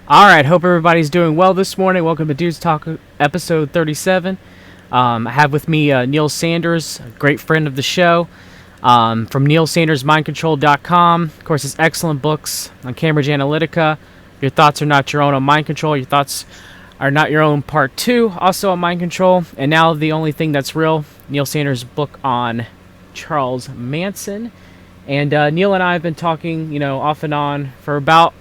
All right, hope everybody's doing well this morning. Welcome to Dudes Talk episode 37. I have with me Neil Sanders, a great friend of the show, from neilsandersmindcontrol.com. Of course, his excellent books on Cambridge Analytica. Your thoughts are not your own on mind control. Your thoughts are not your own part 2, also on mind control. And now the only thing that's real, Neil Sanders' book on Charles Manson. And Neil and I have been talking, off and on for about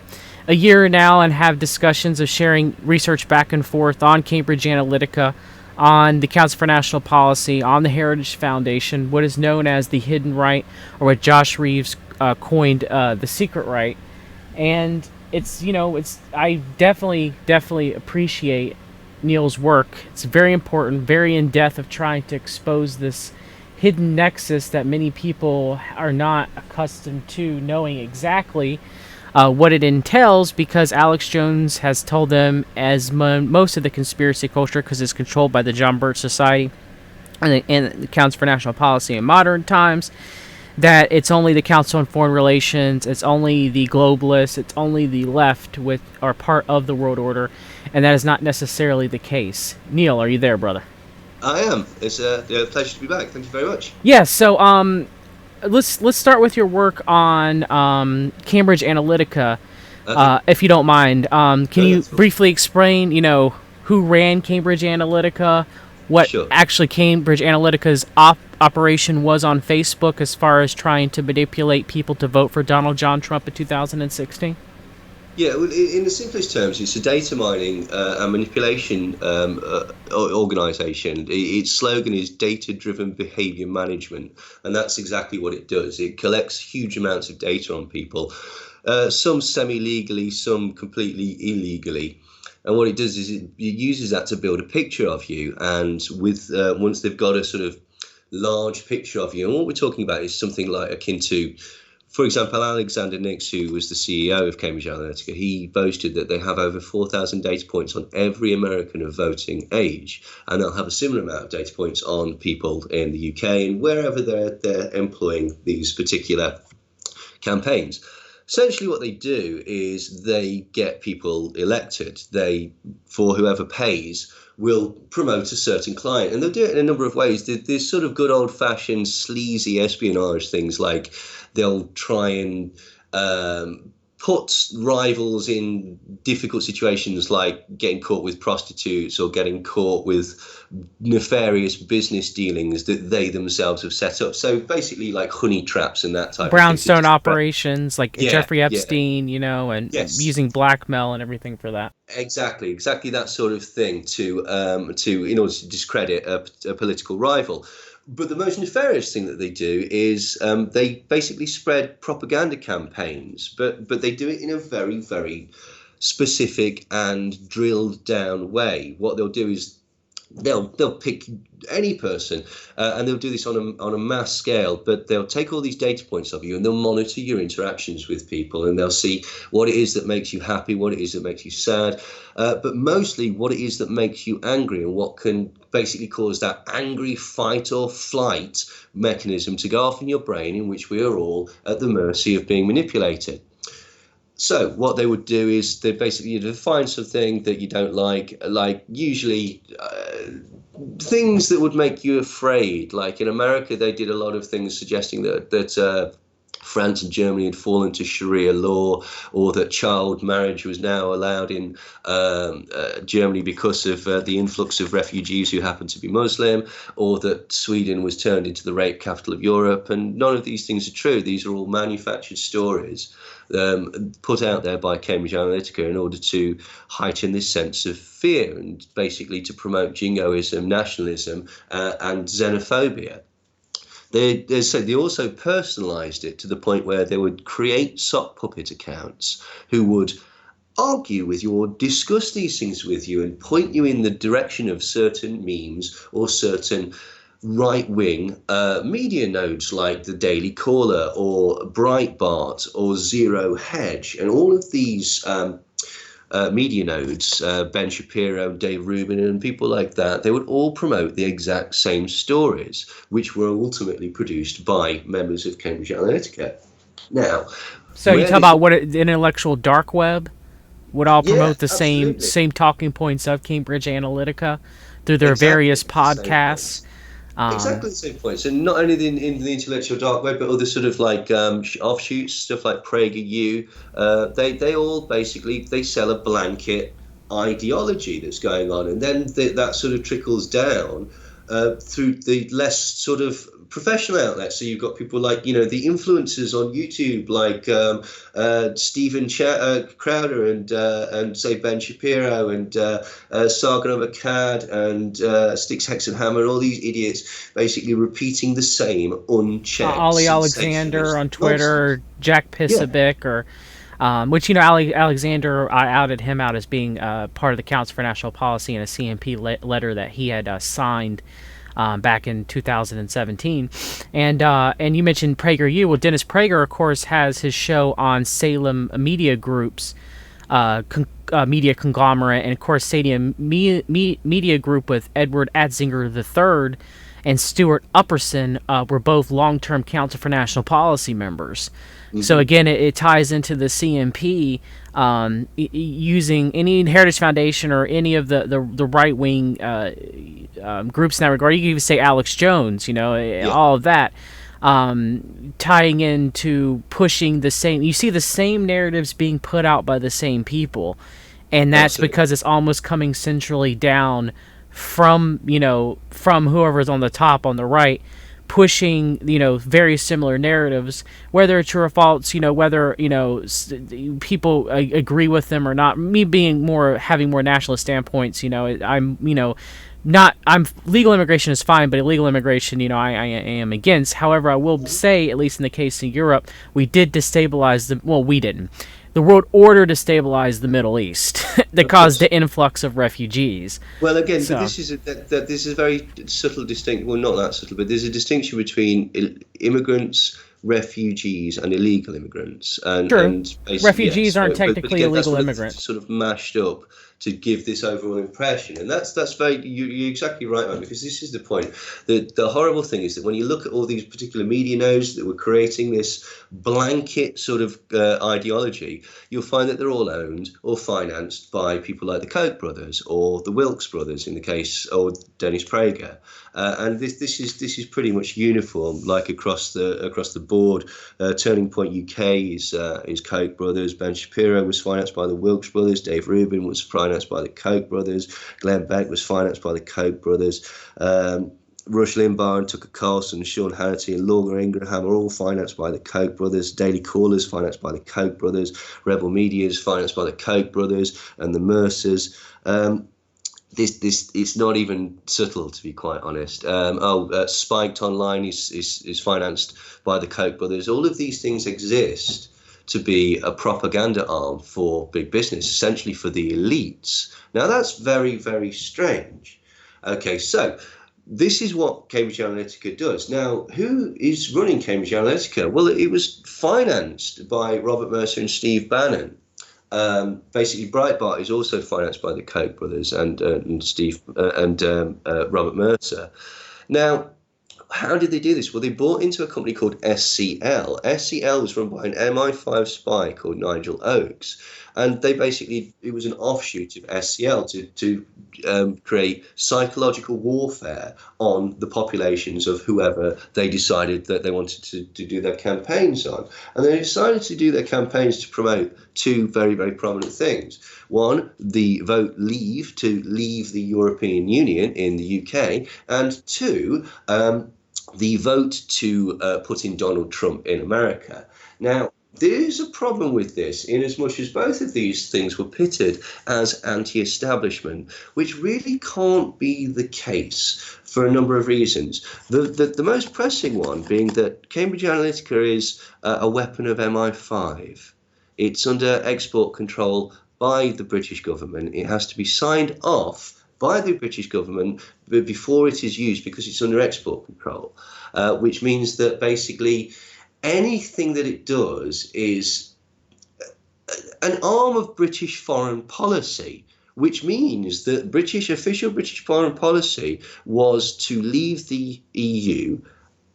a year now, and have discussions of sharing research back and forth on Cambridge Analytica, on the Council for National Policy, on the Heritage Foundation, what is known as the hidden right, or what Josh Reeves coined the secret right. And I definitely appreciate Neil's work. It's very important, very in depth, of trying to expose this hidden nexus that many people are not accustomed to knowing exactly what it entails, because Alex Jones has told them, as most of the conspiracy culture, because it's controlled by the John Birch Society and the Council for National Policy in modern times, that it's only the Council on Foreign Relations, it's only the globalists, it's only the left with are part of the world order, and that is not necessarily the case. Neil, are you there, brother? I am. It's a pleasure to be back. Thank you very much. Yeah. So let's start with your work on Cambridge Analytica, if you don't mind. Can you briefly explain, who ran Cambridge Analytica, what Sure. actually Cambridge Analytica's operation was on Facebook, as far as trying to manipulate people to vote for Donald John Trump in 2016? Yeah, well, in the simplest terms, it's a data mining and manipulation organization. Its slogan is data-driven behavior management, and that's exactly what it does. It collects huge amounts of data on people, some semi-legally, some completely illegally. And what it does is it uses that to build a picture of you, and with once they've got a sort of large picture of you, and what we're talking about is something like akin to, for example, Alexander Nix, who was the CEO of Cambridge Analytica, he boasted that they have over 4,000 data points on every American of voting age, and they'll have a similar amount of data points on people in the UK and wherever they're employing these particular campaigns. Essentially, what they do is they get people elected. They, for whoever pays, will promote a certain client, and they'll do it in a number of ways. There's sort of good old-fashioned sleazy espionage things, like they'll try and put rivals in difficult situations, like getting caught with prostitutes or getting caught with nefarious business dealings that they themselves have set up. So basically like honey traps and that type of thing. Brownstone operations, like Jeffrey Yeah. Epstein, and Yes. using blackmail and everything for that. Exactly that sort of thing to in order to discredit a political rival. But the most nefarious thing that they do is they basically spread propaganda campaigns, but they do it in a very, very specific and drilled down way. What they'll do is they'll pick any person, and they'll do this on a mass scale, but they'll take all these data points of you and they'll monitor your interactions with people, and they'll see what it is that makes you happy, what it is that makes you sad, but mostly what it is that makes you angry, and what can basically cause that angry fight or flight mechanism to go off in your brain, in which we are all at the mercy of being manipulated. So what they would do is they basically find something that you don't like usually things that would make you afraid. Like in America, they did a lot of things suggesting that France and Germany had fallen to Sharia law, or that child marriage was now allowed in Germany because of the influx of refugees who happened to be Muslim, or that Sweden was turned into the rape capital of Europe. And none of these things are true. These are all manufactured stories put out there by Cambridge Analytica in order to heighten this sense of fear and basically to promote jingoism, nationalism, and xenophobia. They also personalized it to the point where they would create sock puppet accounts who would argue with you or discuss these things with you and point you in the direction of certain memes or certain right-wing media nodes like the Daily Caller or Breitbart or Zero Hedge, and all of these media nodes, Ben Shapiro, Dave Rubin, and people like that, they would all promote the exact same stories, which were ultimately produced by members of Cambridge Analytica. Now, so you talk about the intellectual dark web? would all Yeah, promote the same absolutely. same talking points of Cambridge Analytica through their Exactly various the same podcasts. points. Exactly the same points, and not only in the intellectual dark web, but other sort of like offshoots, stuff like PragerU. They all basically they sell a blanket ideology that's going on, and then that sort of trickles down through the less sort of professional outlets. So you've got people like the influencers on YouTube, like Stephen Crowder and say Ben Shapiro and Sargon of Akkad and Styx Hexenhammer, all these idiots basically repeating the same unchecked Ollie Alexander sensationalist on nonsense. Twitter, Jack Yeah, Pisabic, or which Alexander, I outed him out as being part of the Council for National Policy in a CMP letter that he had signed back in 2017. And you mentioned PragerU. Well, Dennis Prager, of course, has his show on Salem Media Group's media conglomerate, and of course Stadium Media Group with Edward Atzinger III and Stuart Upperson were both long-term Council for National Policy members. So hmm again, it ties into the CMP using any Heritage Foundation or any of the right-wing groups in that regard. You can even say Alex Jones, yeah, all of that, tying into pushing the same. You see the same narratives being put out by the same people, and that's absolutely. because it's almost coming centrally down from whoever's on the top on the right, pushing very similar narratives, whether it's true or false, whether people agree with them or not. Me being more having more nationalist standpoints, I'm not I'm legal immigration is fine, but illegal immigration, I am against. However, I will say, at least in the case in Europe, we did destabilize we didn't. The world order destabilized the Middle East that Of caused course. the influx of refugees. Well, again, but So this is this is a very subtle distinction. Well, not that subtle, but there's a distinction between immigrants, refugees, and illegal immigrants, true, and basically refugees yes. aren't But technically again, that's illegal immigrants. sort of mashed up to give this overall impression, and that's very you're exactly right, man. Because this is the point. The horrible thing is that when you look at all these particular media nodes that were creating this blanket sort of ideology, you'll find that they're all owned or financed by people like the Koch brothers or the Wilkes brothers in the case, or Dennis Prager, and this is pretty much uniform, like across the board. Turning Point UK is Koch brothers. Ben Shapiro was financed by the Wilkes brothers. Dave Rubin was financed by the Koch brothers. Glenn Beck was financed by the Koch brothers. Rush Limbaugh and Tucker Carlson, Sean Hannity and Laura Ingraham are all financed by the Koch brothers. Daily Caller is financed by the Koch brothers. Rebel Media is financed by the Koch brothers and the Mercers. This it's not even subtle, to be quite honest. Spiked Online is financed by the Koch brothers. All of these things exist to be a propaganda arm for big business, essentially for the elites. Now that's very, very strange. Okay, so this is what Cambridge Analytica does. Now, who is running Cambridge Analytica? Well, it was financed by Robert Mercer and Steve Bannon. Basically, Breitbart is also financed by the Koch brothers and Robert Mercer. Now, how did they do this? Well, they bought into a company called SCL. SCL was run by an MI5 spy called Nigel Oakes, and it was an offshoot of SCL to create psychological warfare on the populations of whoever they decided that they wanted to do their campaigns on. And they decided to do their campaigns to promote two very, very prominent things. One, the vote leave, to leave the European Union in the UK, and two, the vote to put in Donald Trump in America. Now, there is a problem with this, in as much as both of these things were pitted as anti-establishment, which really can't be the case for a number of reasons. The most pressing one being that Cambridge Analytica is a weapon of MI5. It's under export control by the British government. It has to be signed off by the British government before it is used, because it's under export control, which means that basically anything that it does is an arm of British foreign policy, which means that official British foreign policy was to leave the EU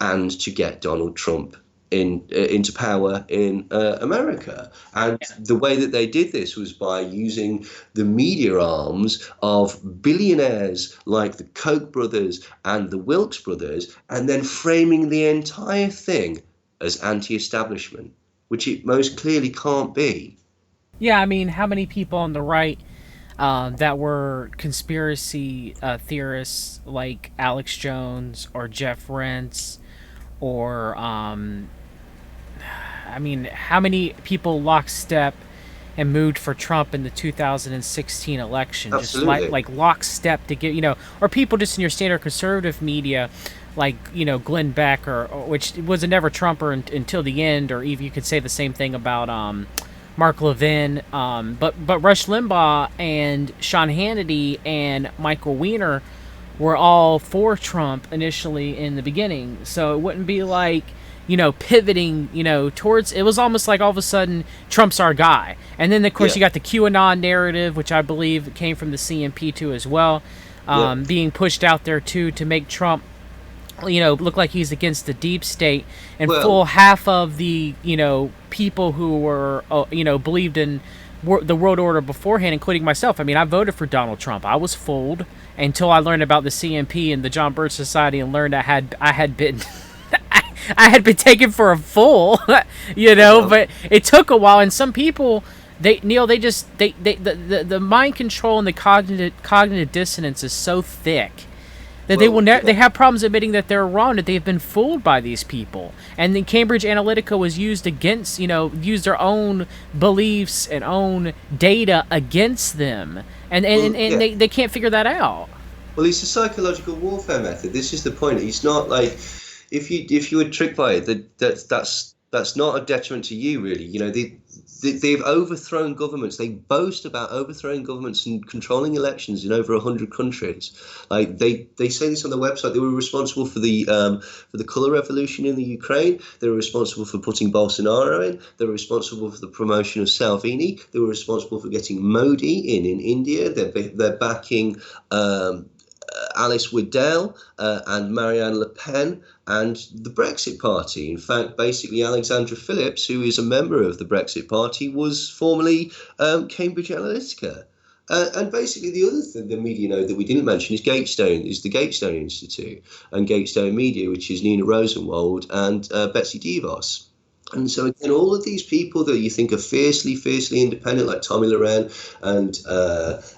and to get Donald Trump into power in America. And the way that they did this was by using the media arms of billionaires like the Koch brothers and the Wilkes brothers, and then framing the entire thing as anti-establishment, which it most clearly can't be. Yeah, I mean, how many people on the right that were conspiracy theorists like Alex Jones or Jeff Rentz or I mean, how many people lockstep and moved for Trump in the 2016 election, just Absolutely. like lockstep to get, or people just in your standard conservative media, like Glenn Beck, or which was a never Trumper until the end, or even you could say the same thing about Mark Levin, but Rush Limbaugh and Sean Hannity and Michael Weiner were all for Trump initially in the beginning, so it wouldn't be like pivoting, towards, it was almost like all of a sudden Trump's our guy. And then, of course, you got the QAnon narrative, which I believe came from the CMP too as well, being pushed out there too to make Trump, look like he's against the deep state, and fool half of the, people who were, believed in the world order beforehand, including myself. I mean, I voted for Donald Trump. I was fooled until I learned about the CMP and the John Birch Society and learned I had been I had been taken for a fool, but it took a while. And some people, the mind control and the cognitive dissonance is so thick that they have problems admitting that they're wrong, that they've been fooled by these people. And then Cambridge Analytica was used against, used their own beliefs and own data against them. And they can't figure that out. Well, it's a psychological warfare method. This is the point. It's not like, if you were tricked by it, that's not a detriment to you, really. They've overthrown governments. They boast about overthrowing governments and controlling elections in over 100 countries. Like they say this on their website. They were responsible for the color revolution in the Ukraine. They were responsible for putting Bolsonaro in. They were responsible for the promotion of Salvini. They were responsible for getting Modi in India. They're backing Alice Waddell and Marianne Le Pen and the Brexit Party. In fact, basically, Alexandra Phillips, who is a member of the Brexit Party, was formerly Cambridge Analytica. And basically, the other thing the media know that we didn't mention is the Gatestone Institute and Gatestone Media, which is Nina Rosenwald and Betsy DeVos. And so again, all of these people that you think are fiercely independent, like Tommy Loren and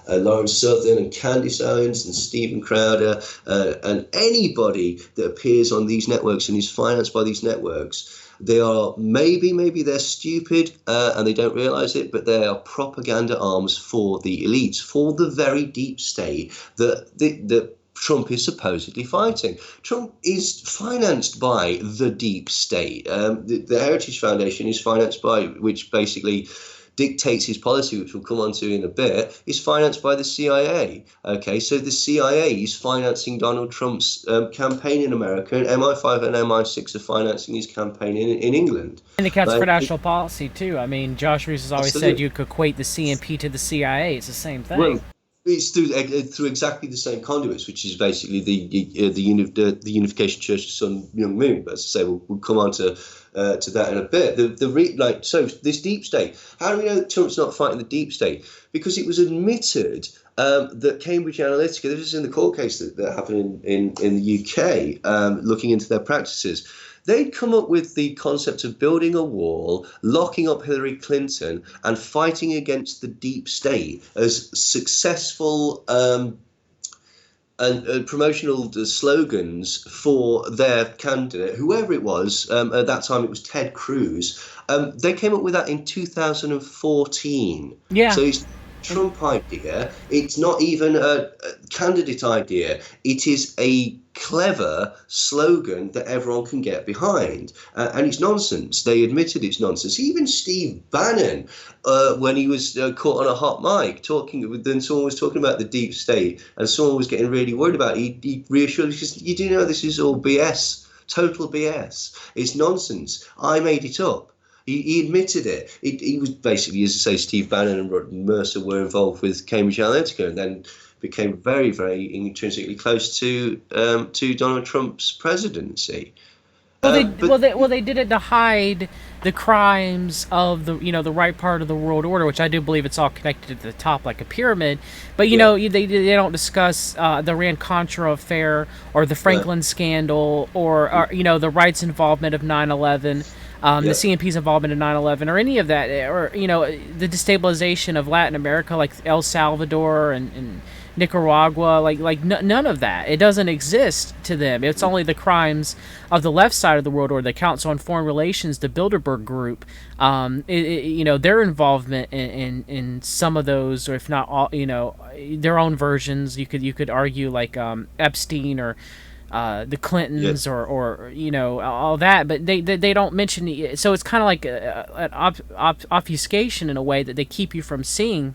Lawrence Southern and Candace Owens and Stephen Crowder and anybody that appears on these networks and is financed by these networks, they are maybe they're stupid and they don't realize it, but they are propaganda arms for the elites, for the very deep state that Trump is supposedly fighting. Trump is financed by the deep state. The Heritage Foundation is financed by, which basically dictates his policy, which we'll come on to in a bit, is financed by the CIA. Okay, so the CIA is financing Donald Trump's campaign in America, and MI5 and MI6 are financing his campaign in England. And it counts for national policy, too. I mean, Josh Reese has always said you could equate the CMP to the CIA. It's the same thing. Well, it's through exactly the same conduits, which is basically the Unification Church of Sun Myung Moon. But as I say, we'll come on to that in a bit. So this deep state. How do we know that Trump's not fighting the deep state? Because it was admitted that Cambridge Analytica, this is in the court case that happened in the UK, looking into their practices. They'd come up with the concept of building a wall, locking up Hillary Clinton, and fighting against the deep state as successful and promotional slogans for their candidate, whoever it was. At that time, it was Ted Cruz. They came up with that in 2014. Yeah. So it's Trump idea. It's not even a candidate idea. It is a clever slogan that everyone can get behind, and it's nonsense. They admitted it's nonsense. Even Steve Bannon, when he was caught on a hot mic then someone was talking about the deep state, and someone was getting really worried about it, he reassured us, because you do know this is all BS, total BS. It's nonsense. I made it up. He admitted it. He was basically, as I say, Steve Bannon and Rod Mercer were involved with Cambridge Analytica, and then became very, very intrinsically close to Donald Trump's presidency. But They did it to hide the crimes of the right part of the world order, which I do believe it's all connected to the top like a pyramid. But yeah, they don't discuss the Iran Contra affair or the no, Franklin scandal or the rights involvement of 9/11. The yeah, CNP's involvement in 9/11, or any of that, or the destabilization of Latin America, like El Salvador and Nicaragua, none of that. It doesn't exist to them. It's only the crimes of the left side of the world order, the Council on Foreign Relations, the Bilderberg Group. Their involvement in some of those, or if not all, their own versions. You could argue like Epstein or the yeah. Clintons or all that, but they don't mention it. So it's kind of like an obfuscation in a way that they keep you from seeing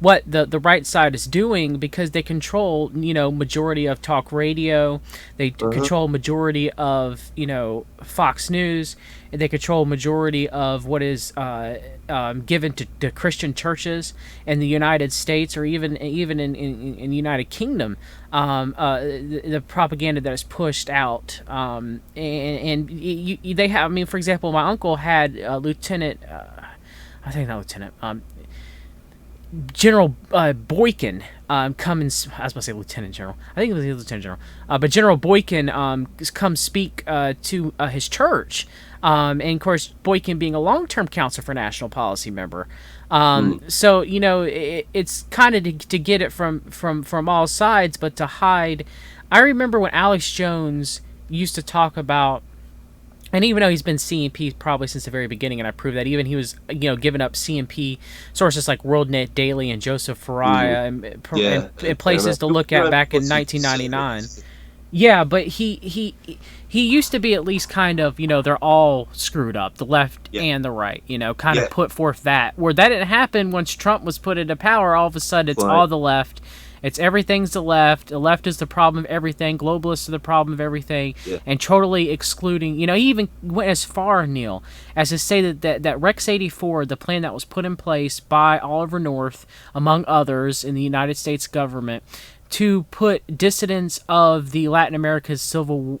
what the right side is doing, because they control majority of talk radio, they Uh-huh. control majority of Fox News, and they control majority of what is given to Christian churches in the United States, or even in the United Kingdom. The propaganda that is pushed out, they have. I mean, for example, my uncle had Lieutenant. I think not Lieutenant. General Boykin come and I was going to say Lieutenant General. I think it was Lieutenant General. But General Boykin come speak to his church. And of course, Boykin being a long-term counsel for national policy member. Mm. So it's kind of to get it from all sides, but to hide. I remember when Alex Jones used to talk about. And even though he's been CMP probably since the very beginning, and I proved that, even he was, giving up CMP sources like WorldNet Daily and Joseph Faria Yeah, and places to look at back in 1999. Yeah, but he used to be at least kind of, they're all screwed up, the left yeah, and the right, kind of yeah. put forth that. Where that didn't happen once Trump was put into power, all of a sudden it's Right. all the left. It's everything's the left. The left is the problem of everything. Globalists are the problem of everything, Yeah. and totally excluding. He even went as far, Neil, as to say that Rex 84, the plan that was put in place by Oliver North, among others, in the United States government, to put dissidents of the Latin America Civil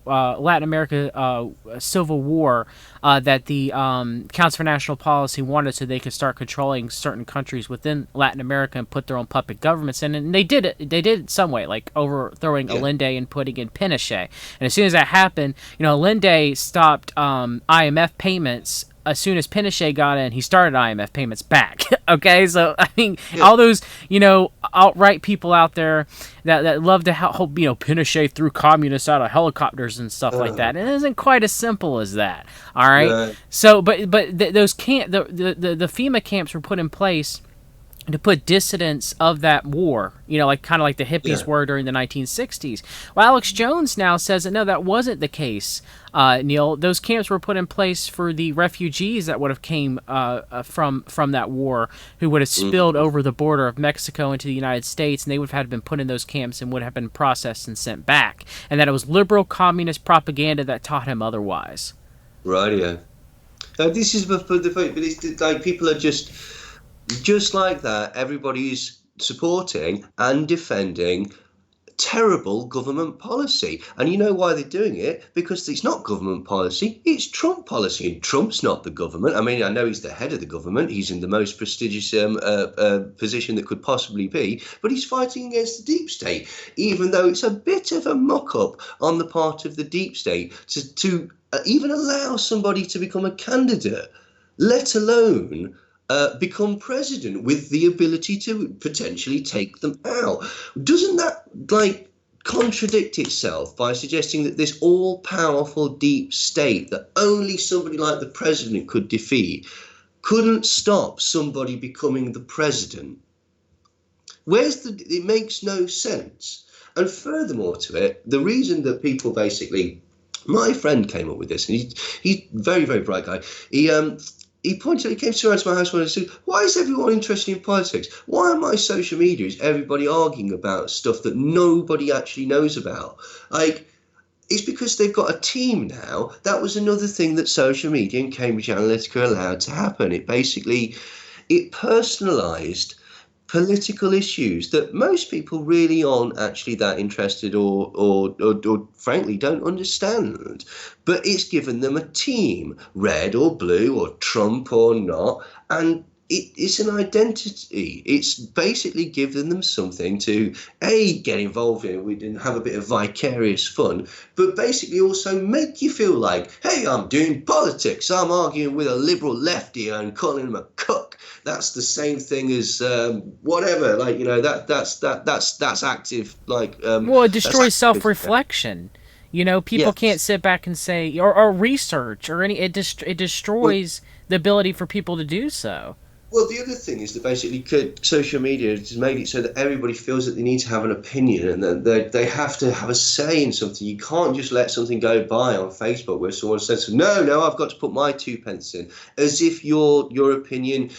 War that the Council for National Policy wanted, so they could start controlling certain countries within Latin America and put their own puppet governments in. And they did it. They did it some way, like overthrowing Yeah. Allende and putting in Pinochet. And as soon as that happened, Allende stopped IMF payments. As soon as Pinochet got in, he started IMF payments back. Okay, so I mean, Yeah. all those alt-right people out there that love to help Pinochet threw communists out of helicopters and stuff like that. And it isn't quite as simple as that. All right. No. So, those the FEMA camps were put in place to put dissidents of that war, kind of like the hippies Yeah. were during the 1960s. Well, Alex Jones now says that no, that wasn't the case. Neil, those camps were put in place for the refugees that would have came from that war, who would have spilled over the border of Mexico into the United States, and they would have had been put in those camps and would have been processed and sent back. And that it was liberal communist propaganda that taught him otherwise. Right. Yeah. This is but it's like people are just like that. Everybody's supporting and defending terrible government policy. And you know why they're doing it? Because it's not government policy, it's Trump policy. And Trump's not the government. I mean, I know he's the head of the government. He's in the most prestigious position that could possibly be. But he's fighting against the deep state, even though it's a bit of a muck-up on the part of the deep state to even allow somebody to become a candidate, let alone become president with the ability to potentially take them out. Doesn't that contradict itself by suggesting that this all-powerful deep state that only somebody like the president could defeat couldn't stop somebody becoming the president? It makes no sense. And furthermore to it, the reason that people basically, my friend came up with this, and he's very, very bright guy. He came around to my house one day and said, why is everyone interested in politics? Why on my social media is everybody arguing about stuff that nobody actually knows about? It's because they've got a team now. That was another thing that social media and Cambridge Analytica allowed to happen. It personalised political issues that most people really aren't actually that interested or frankly don't understand. But it's given them a team, red or blue or Trump or not, and it's an identity. It's basically given them something to get involved in and have a bit of vicarious fun, but basically also make you feel like, hey, I'm doing politics. I'm arguing with a liberal lefty and calling him a cuck. That's the same thing as whatever. Like, that's active. Like, well, it destroys self-reflection. People can't sit back and say or research or any. It destroys the ability for people to do so. Well, the other thing is that basically social media has made it so that everybody feels that they need to have an opinion and that they have to have a say in something. You can't just let something go by on Facebook where someone says, no, I've got to put my 2 pence in, as if your opinion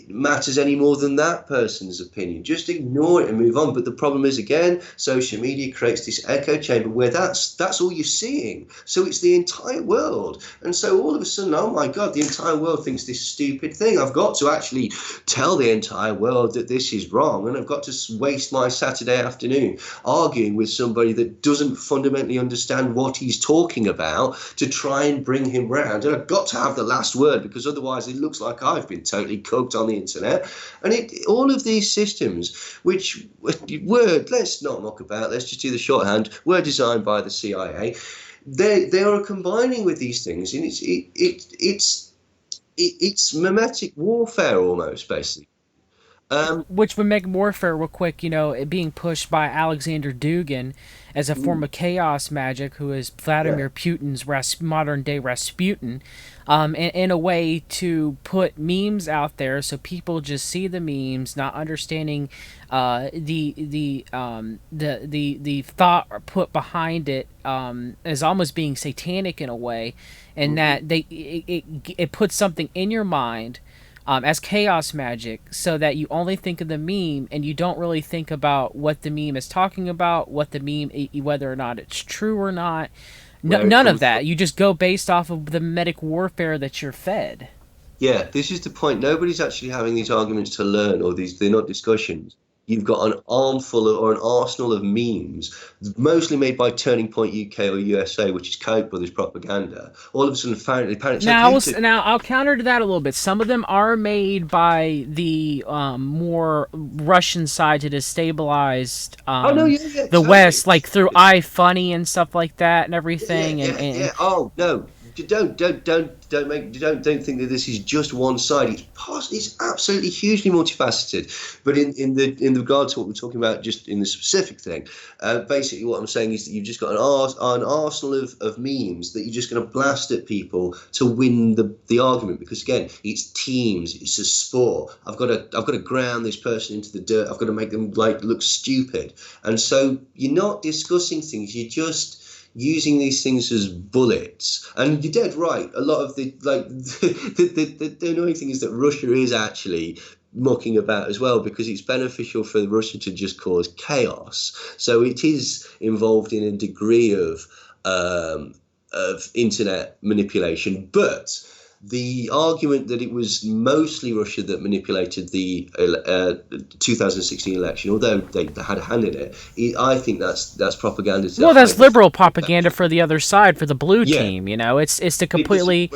matters any more than that person's opinion. Just ignore it and move on. But the problem is, again, social media creates this echo chamber where that's all you're seeing. So it's the entire world. And so all of a sudden, oh my God, the entire world thinks this stupid thing. I've got to actually tell the entire world that this is wrong, and I've got to waste my Saturday afternoon arguing with somebody that doesn't fundamentally understand what he's talking about to try and bring him round, and I've got to have the last word because otherwise it looks like I've been totally cooked on the internet. And all of these systems, which were, let's not mock about, let's just do the shorthand, were designed by the CIA. They are combining with these things, and it's mimetic warfare almost, basically. Which would make warfare real quick, it being pushed by Alexander Dugin as a form of chaos magic, who is Vladimir Putin's modern-day Rasputin, in a way to put memes out there so people just see the memes, not understanding the thought put behind it as almost being satanic in a way, and that it puts something in your mind as chaos magic, so that you only think of the meme and you don't really think about what the meme is talking about, what the meme, whether or not it's true or not. None of that. You just go based off of the mimetic warfare that you're fed. Yeah, this is the point. Nobody's actually having these arguments to learn, or they're not discussions. You've got an armful or an arsenal of memes, mostly made by Turning Point UK or USA, which is Koch brothers propaganda. All of a sudden, apparently now I'll counter to that a little bit. Some of them are made by the more Russian side to destabilize the West, like through iFunny and stuff like that and everything. Yeah. Oh no. Don't think that this is just one side. It's absolutely hugely multifaceted. But in regard to what we're talking about, just in the specific thing, basically what I'm saying is that you've just got an arsenal of memes that you're just going to blast at people to win the argument. Because again, it's teams, it's a sport. I've got to ground this person into the dirt. I've got to make them look stupid. And so you're not discussing things. You're just using these things as bullets. And you're dead right. A lot of the annoying thing is that Russia is actually mucking about as well, because it's beneficial for Russia to just cause chaos. So it is involved in a degree of internet manipulation. But the argument that it was mostly Russia that manipulated the 2016 election, although they had a hand in it, I think that's propaganda. Well, that's liberal propaganda for the other side, for the blue team. It's to completely.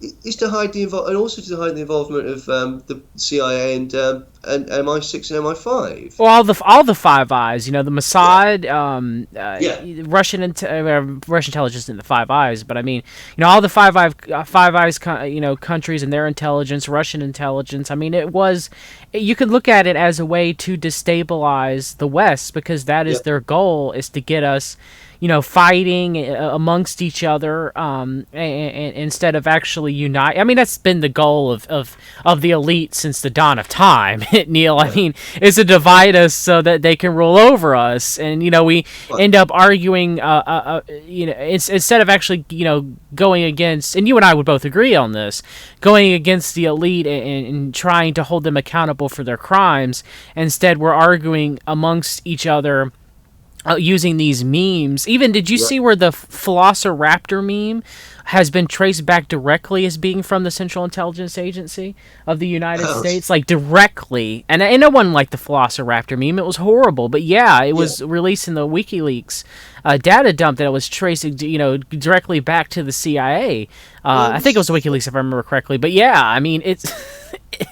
It's to hide and also to hide the involvement of the CIA and MI6 and MI5. Well, all the Five Eyes, the Mossad, Russian intelligence in the Five Eyes, but I mean, all the Five Eyes, countries and their intelligence, Russian intelligence. I mean, you could look at it as a way to destabilize the West, because that is their goal, is to get us, fighting amongst each other, and instead of actually unite. I mean, that's been the goal of the elite since the dawn of time, Neil. I mean, is to divide us so that they can rule over us, and we end up arguing. Instead of actually going against, and you and I would both agree on this, going against the elite and trying to hold them accountable for their crimes. Instead, we're arguing amongst each other using these memes. Even did you Right. see where the Velociraptor meme has been traced back directly as being from the Central Intelligence Agency of the United Oh, States, like directly? And no one liked the Velociraptor meme; it was horrible. But yeah, it yeah. was released in the WikiLeaks data dump that it was tracing, directly back to the CIA. Well, I think it was WikiLeaks if I remember correctly. But yeah, I mean, it's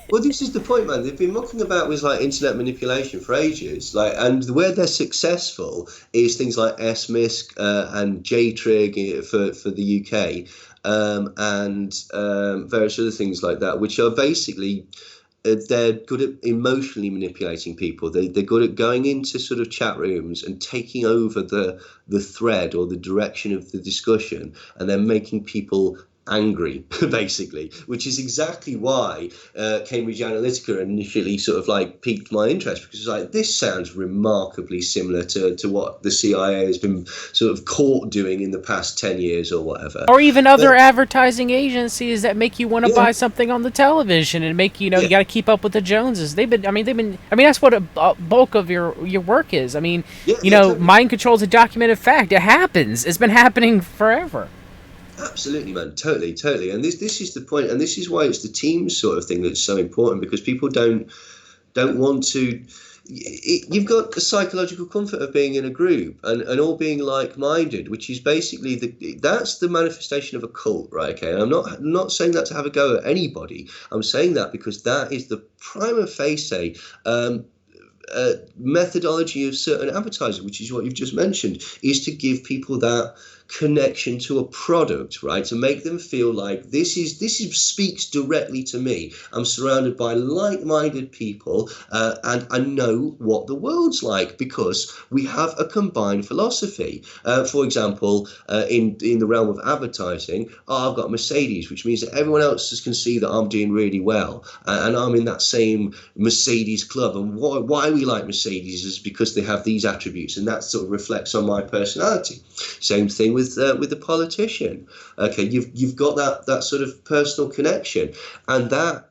Well, this is the point, man. They've been mucking about with like internet manipulation for ages, like, and where they're successful is things like SMISC and JTRIG for the UK, and various other things like that, which are basically they're good at emotionally manipulating people. They're good at going into sort of chat rooms and taking over the thread or the direction of the discussion, and then making people angry, basically, which is exactly why Cambridge Analytica initially sort of like piqued my interest, because it's like, this sounds remarkably similar to what the CIA has been sort of caught doing in the past 10 years or whatever. or even other But advertising agencies that make you want to yeah, buy something on the television and make you yeah, got to keep up with the Joneses. I mean that's what a bulk of your work is. I mean, yeah, yeah, totally. mind control is a documented fact. It happens. It's been happening forever. Absolutely, man. Totally, totally. And this is the point, and this is why it's the team sort of thing that's so important, because people don't want to. You've got the psychological comfort of being in a group and all being like-minded, which is basically that's the manifestation of a cult, right? Okay, and I'm not saying that to have a go at anybody. I'm saying that because that is the prima facie methodology of certain advertising, which is what you've just mentioned, is to give people that connection to a product, right? To make them feel like this speaks directly to me. I'm surrounded by like-minded people, and I know what the world's like because we have a combined philosophy. For example, in the realm of advertising, I've got Mercedes, which means that everyone else can see that I'm doing really well, and I'm in that same Mercedes club. And why we like Mercedes is because they have these attributes, and that sort of reflects on my personality. Same thing with the politician. Okay, you've got that sort of personal connection, and that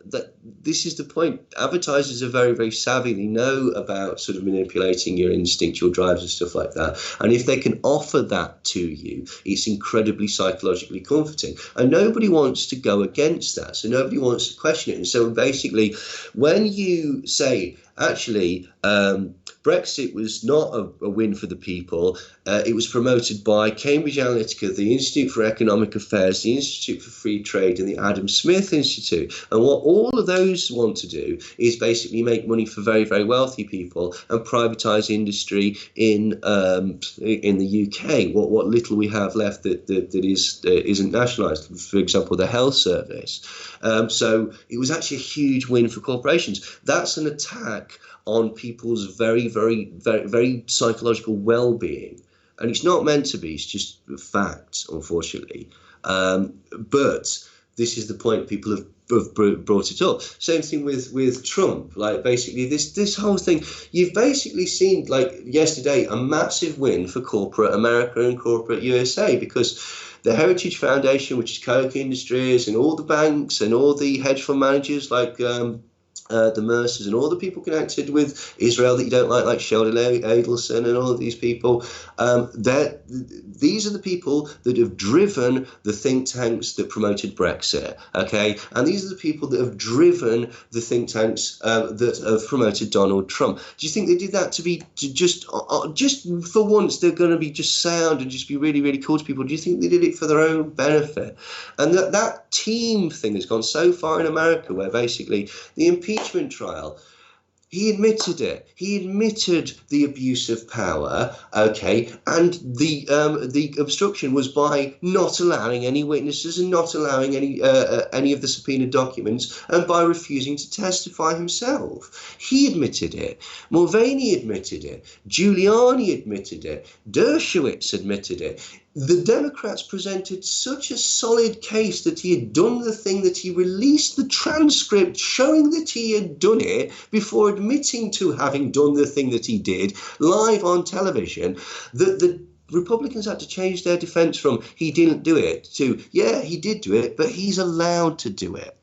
this is the point. Advertisers are very, very savvy. They know about sort of manipulating your instinctual drives and stuff like that. And if they can offer that to you, it's incredibly psychologically comforting. And nobody wants to go against that. So nobody wants to question it. And so basically, when you say, actually, Brexit was not a win for the people. It was promoted by Cambridge Analytica, the Institute for Economic Affairs, the Institute for Free Trade, and the Adam Smith Institute. And what all of those want to do is basically make money for very, very wealthy people and privatise industry in the UK. What little we have left that isn't nationalised, for example, the health service. So it was actually a huge win for corporations. That's an attack on people's very, very, very, very psychological well-being. And it's not meant to be, it's just a fact, unfortunately. But this is the point, people have brought it up. Same thing with Trump. Like, basically, this whole thing, you've basically seen, like, yesterday, a massive win for corporate America and corporate USA, because the Heritage Foundation, which is Koch Industries, and all the banks and all the hedge fund managers like the Mercers and all the people connected with Israel that you don't like Sheldon Adelson and all of these people, these are the people that have driven the think tanks that promoted Brexit, okay? And these are the people that have driven the think tanks that have promoted Donald Trump. Do you think they did that to just for once they're going to be just sound and just be really, really cool to people? Do you think they did it for their own benefit? And that team thing has gone so far in America, where basically the impeachment trial, he admitted it. He admitted the abuse of power, okay, and the obstruction was by not allowing any witnesses and not allowing any of the subpoenaed documents, and by refusing to testify himself. He admitted it. Mulvaney admitted it. Giuliani admitted it. Dershowitz admitted it. The Democrats presented such a solid case that he had done the thing, that he released the transcript showing that he had done it before admitting to having done the thing that he did live on television, that the Republicans had to change their defense from "he didn't do it" to "yeah, he did do it, but he's allowed to do it,"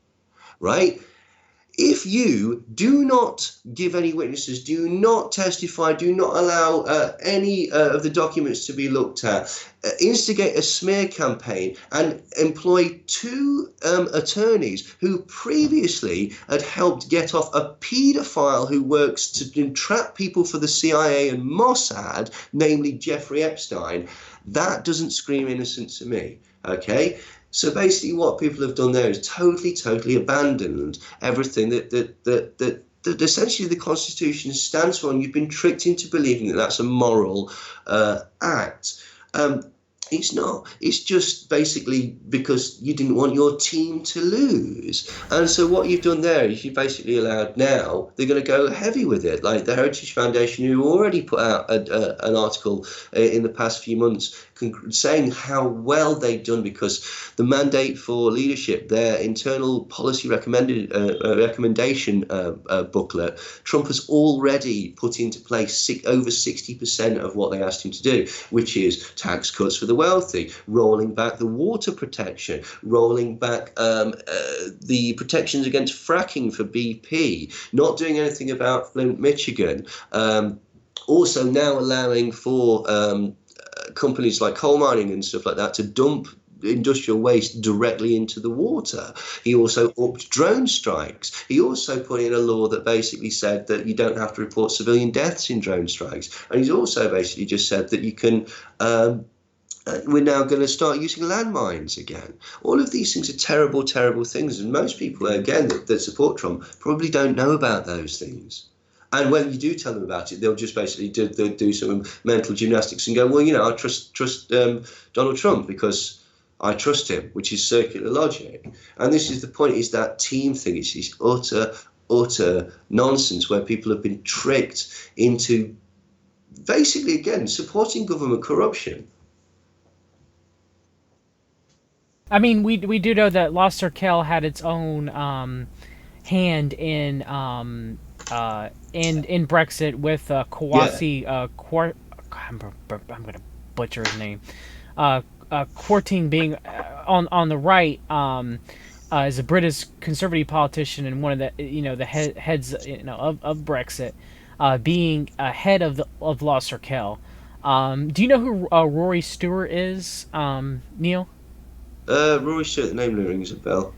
right? if you do not give any witnesses, do not testify, do not allow any of the documents to be looked at, instigate a smear campaign, and employ two attorneys who previously had helped get off a paedophile who works to entrap people for the CIA and Mossad, namely Jeffrey Epstein, that doesn't scream innocent to me, okay? So basically what people have done there is totally abandoned everything that essentially the Constitution stands for, and you've been tricked into believing that that's a moral act. It's not. It's just basically because you didn't want your team to lose. And so what you've done there is you've basically allowed now they're going to go heavy with it. Like the Heritage Foundation, who already put out an article in the past few months saying how well they've done, because the mandate for leadership, their internal policy recommendation booklet, Trump has already put into place over 60% of what they asked him to do, which is tax cuts for the wealthy, rolling back the water protection, rolling back the protections against fracking for BP, not doing anything about Flint, Michigan, also now allowing for companies like coal mining and stuff like that to dump industrial waste directly into the water. He also upped drone strikes. He also put in a law that basically said that you don't have to report civilian deaths in drone strikes. And he's also basically just said that you can we're now going to start using landmines again. All of these things are terrible things, and most people, again, that support Trump probably don't know about those things. And when you do tell them about it, they'll just basically do some mental gymnastics and go, well, I trust Donald Trump because I trust him, which is circular logic. And this is the point, is that team thing. It's this utter nonsense where people have been tricked into basically, again, supporting government corruption. I mean, we do know that La Circle had its own hand in Brexit with Kwasi I'm going to butcher his name. Quartine being on the right, as a British Conservative politician and one of the heads of Brexit, being head of La Circle. Do you know who Rory Stewart is, Neil? Rory Stewart, the name rings a bell.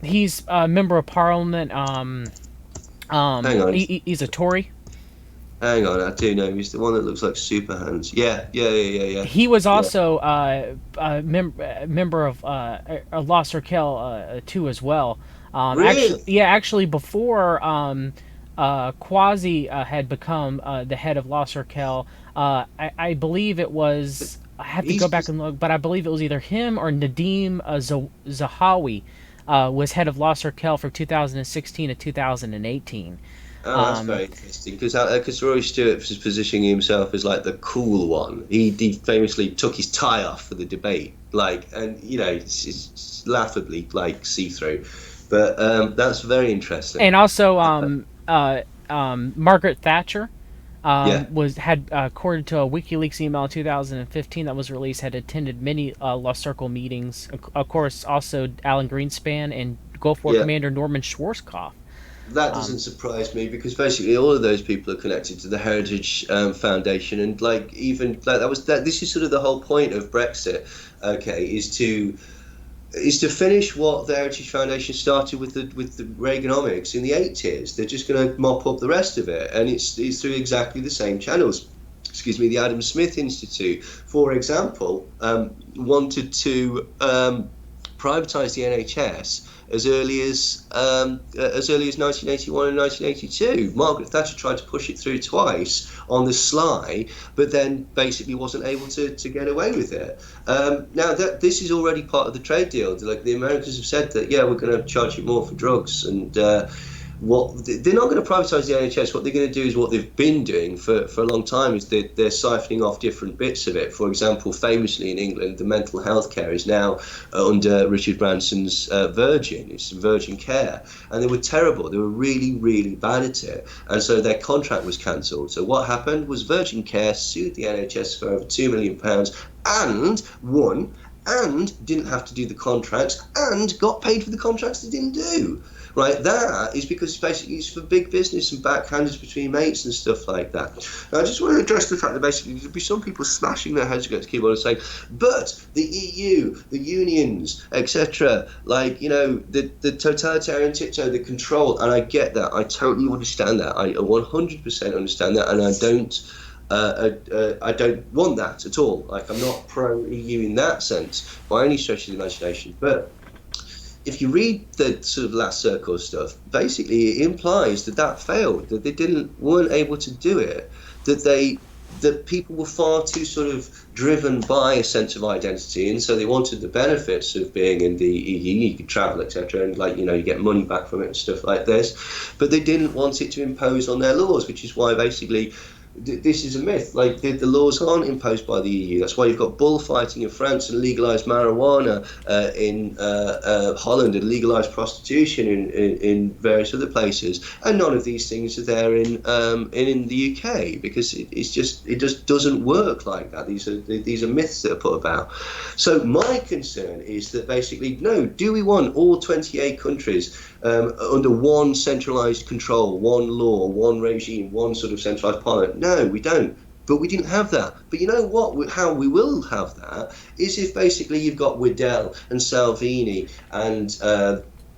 He's a member of Parliament. Hang on. He's a Tory. Hang on, I do know. He's the one that looks like Super Hands. Yeah. He was also a member of La Circle too as well. Really? Actually, before Kwasi had become the head of La Circle, I believe it was. I have to go back and look, but I believe it was either him or Nadim Zahawi was head of La Circle from 2016 to 2018. Oh, that's very interesting, because Rory Stewart was positioning himself as like the cool one. He famously took his tie off for the debate, and it's laughably like see-through. But that's very interesting. And also, Margaret Thatcher. According to a WikiLeaks email in 2015 that was released, had attended many La Circle meetings. Of course, also Alan Greenspan and Gulf War Commander Norman Schwarzkopf. That doesn't surprise me, because basically all of those people are connected to the Heritage Foundation, and this is sort of the whole point of Brexit. Okay, is to finish what the Heritage Foundation started with the Reaganomics in the 80s. They're just going to mop up the rest of it, and it's through exactly the same channels. Excuse me, the Adam Smith Institute, for example, wanted to privatise the NHS as early as 1981 and 1982. Margaret Thatcher tried to push it through twice on the sly, but then basically wasn't able to get away with it. Now this is already part of the trade deal. Like, the Americans have said that, we're going to charge you more for drugs, and they're not going to privatise the NHS. What they're going to do is what they've been doing for a long time, is they're siphoning off different bits of it. For example, famously in England, the mental health care is now under Richard Branson's Virgin. It's Virgin Care, and they were terrible. They were really bad at it, and so their contract was cancelled. So what happened was Virgin Care sued the NHS for over £2 million and won and didn't have to do the contracts and got paid for the contracts they didn't do. Right, that is because it's basically used for big business and backhanders between mates and stuff like that. And I just want to address the fact that basically there'll be some people smashing their heads against the keyboard and saying, but the EU, the unions, etc., like, you know, the totalitarian tiptoe, the control, and I get that. I totally understand that. I 100% understand that, and I don't want that at all. Like, I'm not pro-EU in that sense by any stretch of the imagination, but if you read the sort of last circle stuff, basically it implies that failed, that they weren't able to do it, that people were far too sort of driven by a sense of identity, and so they wanted the benefits of being in the EU. You could travel, etc., and, like, you know, you get money back from it and stuff like this, but they didn't want it to impose on their laws, which is why basically this is a myth. Like, the laws aren't imposed by the EU. That's why you've got bullfighting in France and legalised marijuana in Holland, and legalised prostitution in various other places, and none of these things are there in the UK, because it just doesn't work like that. These are myths that are put about. So my concern is that basically, no, do we want all 28 countries under one centralised control, one law, one regime, one sort of centralised parliament? No, we don't. But we didn't have that. But you know what? How we will have that is if basically you've got Waddell and Salvini and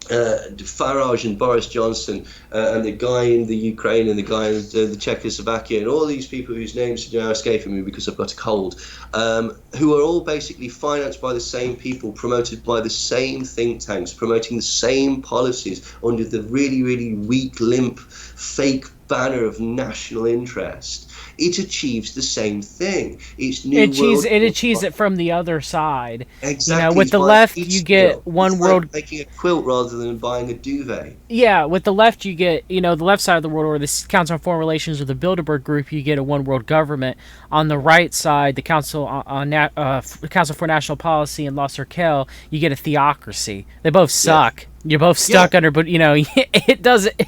Farage and Boris Johnson and the guy in the Ukraine and the guy in the Czechoslovakia and all these people whose names are now escaping me because I've got a cold, who are all basically financed by the same people, promoted by the same think tanks, promoting the same policies under the really, really weak, limp, fake banner of national interest. It achieves the same thing. It achieves it from the other side. Exactly. You know, with the left, you get one world. Like making a quilt rather than buying a duvet. Yeah, with the left, you get, you know, the left side of the world, or the Council on Foreign Relations, or the Bilderberg Group, you get a one world government. On the right side, the Council for National Policy and La Cercle, you get a theocracy. They both suck. Yeah. You're both stuck under, but, you know, it doesn't.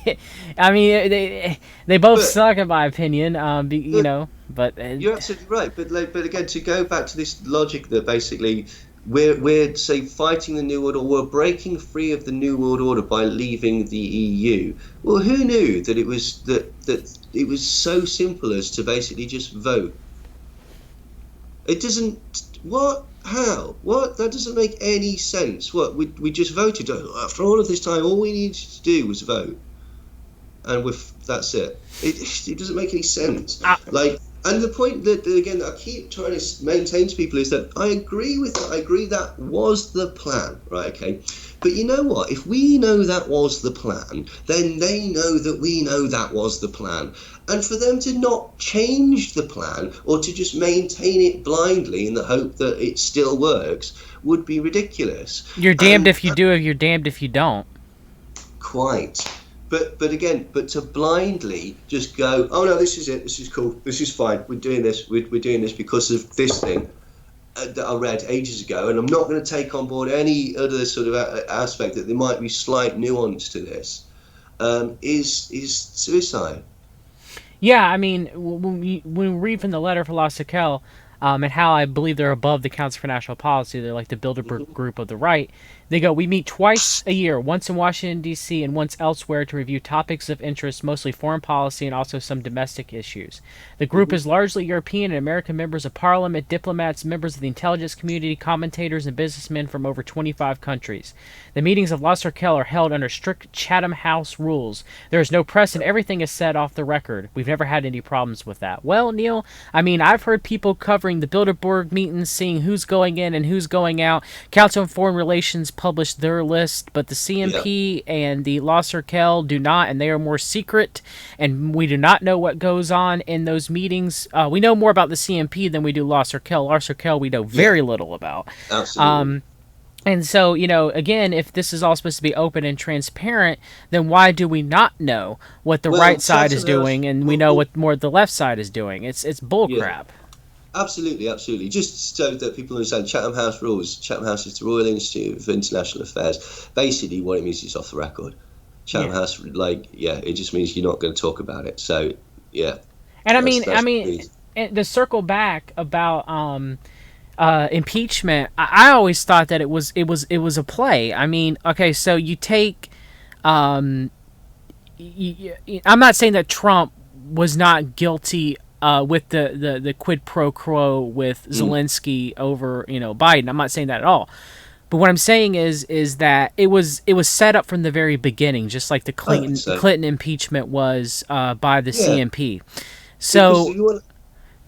I mean, they both suck, in my opinion. You know, but you're absolutely right. But again, to go back to this logic that basically we're say fighting the New World Order, we're breaking free of the New World Order by leaving the EU. Well, who knew that it was it was so simple as to basically just vote? It doesn't. What? How? What? That doesn't make any sense. What? We just voted. After all of this time, all we needed to do was vote, and that's it. It doesn't make any sense. And the point that again I keep trying to maintain to people is that I agree with that. I agree that was the plan, right? Okay. But you know what? If we know that was the plan, then they know that we know that was the plan. And for them to not change the plan or to just maintain it blindly in the hope that it still works would be ridiculous. You're damned if you do, you're damned if you don't. Quite. But again, to blindly just go, oh no, this is it, this is cool, this is fine, we're doing this, we're doing this because of this thing that I read ages ago, and I'm not going to take on board any other sort of aspect that there might be slight nuance to this, is suicide. Yeah, I mean, when we read from the letter for La Cercle, and how I believe they're above the Council for National Policy, they're like the Bilderberg Group of the right. They go, we meet twice a year, once in Washington, D.C., and once elsewhere to review topics of interest, mostly foreign policy and also some domestic issues. The group is largely European and American members of parliament, diplomats, members of the intelligence community, commentators, and businessmen from over 25 countries. The meetings of La Cercle are held under strict Chatham House rules. There is no press and everything is said off the record. We've never had any problems with that. Well, Neil, I mean, I've heard people covering the Bilderberg meetings, seeing who's going in and who's going out. Council on Foreign Relations published their list, but the CMP and the La Cercle do not, and they are more secret, and we do not know what goes on in those meetings. We know more about the CMP than we do La Cercle. La Cercle we know very little about. Absolutely. And so, you know, again, if this is all supposed to be open and transparent, then why do we not know what the right side is doing, and we know what more the left side is doing? It's bullcrap. Yeah. Absolutely. Just so that people understand, Chatham House rules. Chatham House is the Royal Institute for International Affairs. Basically, what it means is off the record. Chatham House, it just means you're not going to talk about it. So, yeah. And I mean, to circle back about impeachment, I always thought that it was a play. I mean, okay, so you take, I'm not saying that Trump was not guilty with the quid pro quo with Zelensky over Biden. I'm not saying that at all. But what I'm saying is that it was set up from the very beginning, just like the Clinton impeachment was by the CMP. So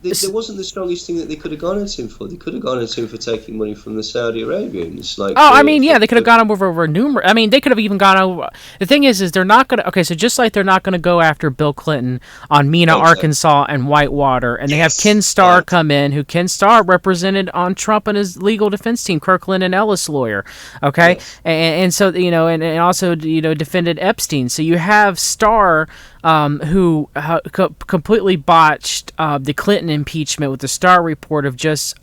there wasn't the strongest thing that they could have gone at him for. They could have gone at him for taking money from the Saudi Arabians. Like, they could have gone over numerous. I mean, they could have even gone over. The thing is they're not going to. Okay, so just like they're not going to go after Bill Clinton on Mena, Arkansas, and Whitewater, and they have Ken Starr come in, who Ken Starr represented on Trump and his legal defense team, Kirkland and Ellis lawyer. Okay, and so and also defended Epstein. So you have Starr. Who completely botched the Clinton impeachment with the Starr report of just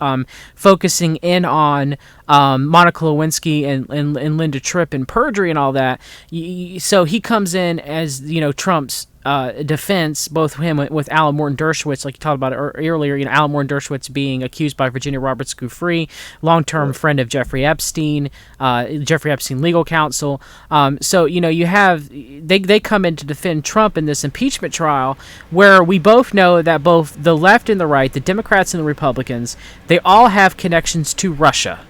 focusing in on Monica Lewinsky and Linda Tripp and perjury and all that. So he comes in as Trump's defense, both him with Alan Morton Dershowitz, like you talked about earlier. Alan Morton Dershowitz being accused by Virginia Roberts Giuffre, long-term friend of Jeffrey Epstein legal counsel. So you have they come in to defend Trump in this impeachment trial, where we both know that both the left and the right, the Democrats and the Republicans, they all have connections to Russia.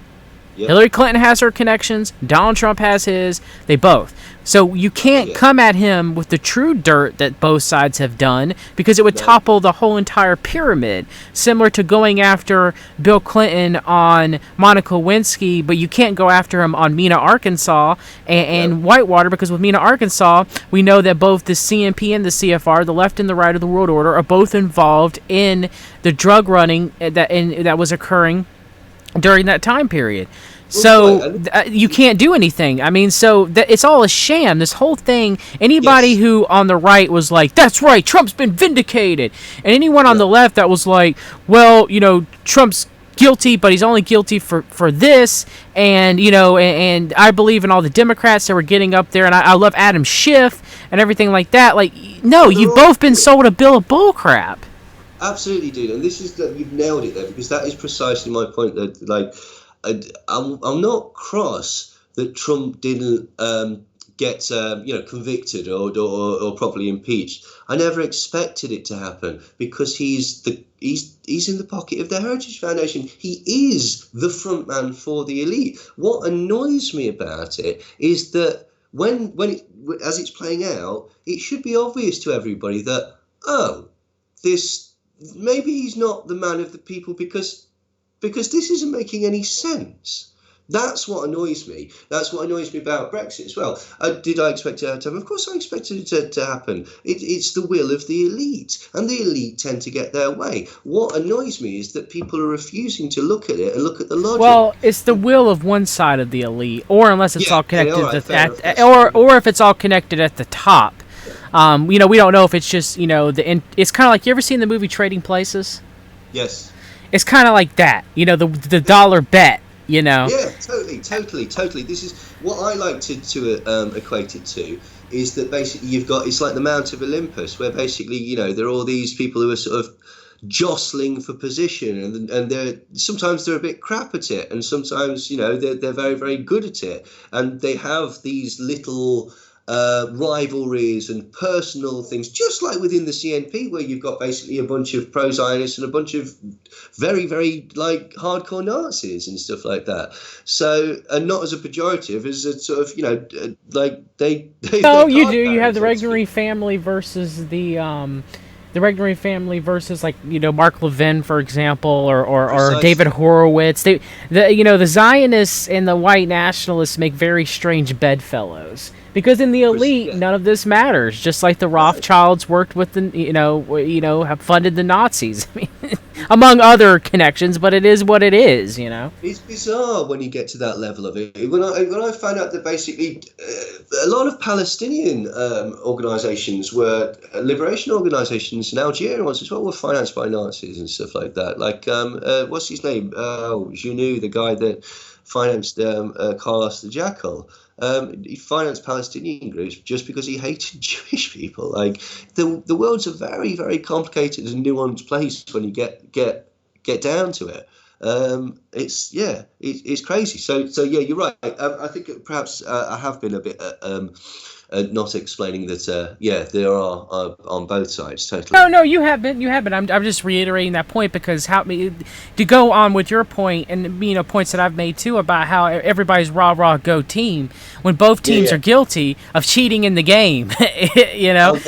Yep. Hillary Clinton has her connections. Donald Trump has his. They both. So you can't come at him with the true dirt that both sides have done, because it would topple the whole entire pyramid. Similar to going after Bill Clinton on Monica Lewinsky, but you can't go after him on Mena, Arkansas, and Whitewater, because with Mena, Arkansas, we know that both the CMP and the CFR, the left and the right of the world order, are both involved in the drug running that was occurring during that time period. So you can't do anything. I mean, so it's all a sham. This whole thing, anybody who on the right was like, that's right, Trump's been vindicated. And anyone on the left that was like, well, Trump's guilty, but he's only guilty for this. And, and I believe in all the Democrats that were getting up there. And I love Adam Schiff and everything like that. Like, no, you've both been sold a bill of bullcrap. Absolutely, dude. And this is you've nailed it there, because that is precisely my point. That I'm not cross that Trump didn't get convicted or properly impeached. I never expected it to happen, because he's in the pocket of the Heritage Foundation. He is the front man for the elite. What annoys me about it is that as it's playing out, it should be obvious to everybody that maybe he's not the man of the people, because this isn't making any sense. That's what annoys me. That's what annoys me about Brexit as well. Did I expect it to happen? Of course I expected it to happen. It's the will of the elite, and the elite tend to get their way. What annoys me is that people are refusing to look at it and look at the logic. Well, it's the will of one side of the elite, or unless it's all connected or if it's all connected at the top. We don't know if it's just, it's kind of like, you ever seen the movie Trading Places? Yes. It's kind of like that, the dollar bet, Yeah, totally. This is what I like to equate it to, is that basically it's like the Mount of Olympus, where basically, there are all these people who are sort of jostling for position, and sometimes they're a bit crap at it, and sometimes, they're very, very good at it, and they have these little rivalries and personal things, just like within the CNP, where you've got basically a bunch of pro-Zionists and a bunch of very, very hardcore Nazis and stuff like that. So, and not as a pejorative, as a sort of, they. No, you do. You have the Regnery family versus the Regnery family versus Mark Levin, for example, or David Horowitz. The Zionists and the white nationalists make very strange bedfellows. Because in the elite, none of this matters. Just like the Rothschilds worked with have funded the Nazis. I mean, among other connections, but it is what it is, It's bizarre when you get to that level of it. When I found out that basically a lot of Palestinian organisations were liberation organisations in Algeria ones as well, were financed by Nazis and stuff like that. Like what's his name? Junou, the guy that financed Carlos the Jackal. He financed Palestinian groups just because he hated Jewish people. Like the world's a very, very complicated and nuanced place when you get down to it. It's crazy. So yeah, you're right. I think perhaps I have been a bit not explaining that. Yeah, there are on both sides totally. No, you haven't. You haven't. I'm just reiterating that point because to go on with your point and points that I've made too about how everybody's rah go team when both teams are guilty of cheating in the game. Okay,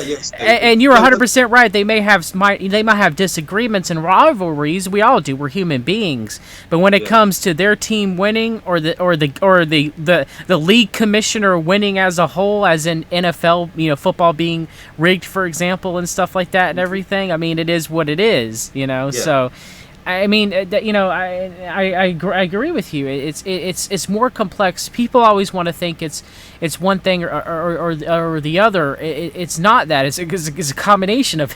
yes. And you're 100% right. They might have disagreements and rivalries. We all do. We're human beings. But when it comes to their team winning or the league commissioner winning as a whole, as in NFL, football being rigged, for example, and stuff like that and everything. I mean, it is what it is, So, I mean, I agree with you. It's more complex. People always want to think it's one thing or the other. It's not that. It's a combination of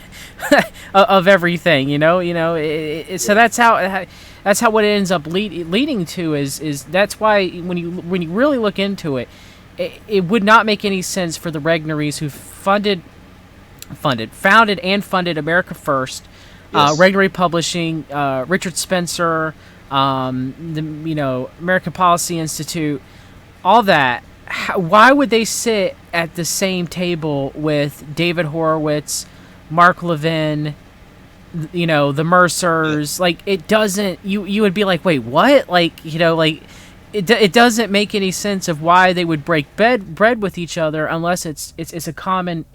of everything. So that's how what it ends up leading to is that's why when you really look into it, it would not make any sense for the Regneries who founded and funded America First, Regnery Publishing, Richard Spencer, the American Policy Institute, all that. Why would they sit at the same table with David Horowitz, Mark Levin, the Mercers? Like, it doesn't. You would be like, wait, what? It doesn't make any sense of why they would break bread with each other unless it's a common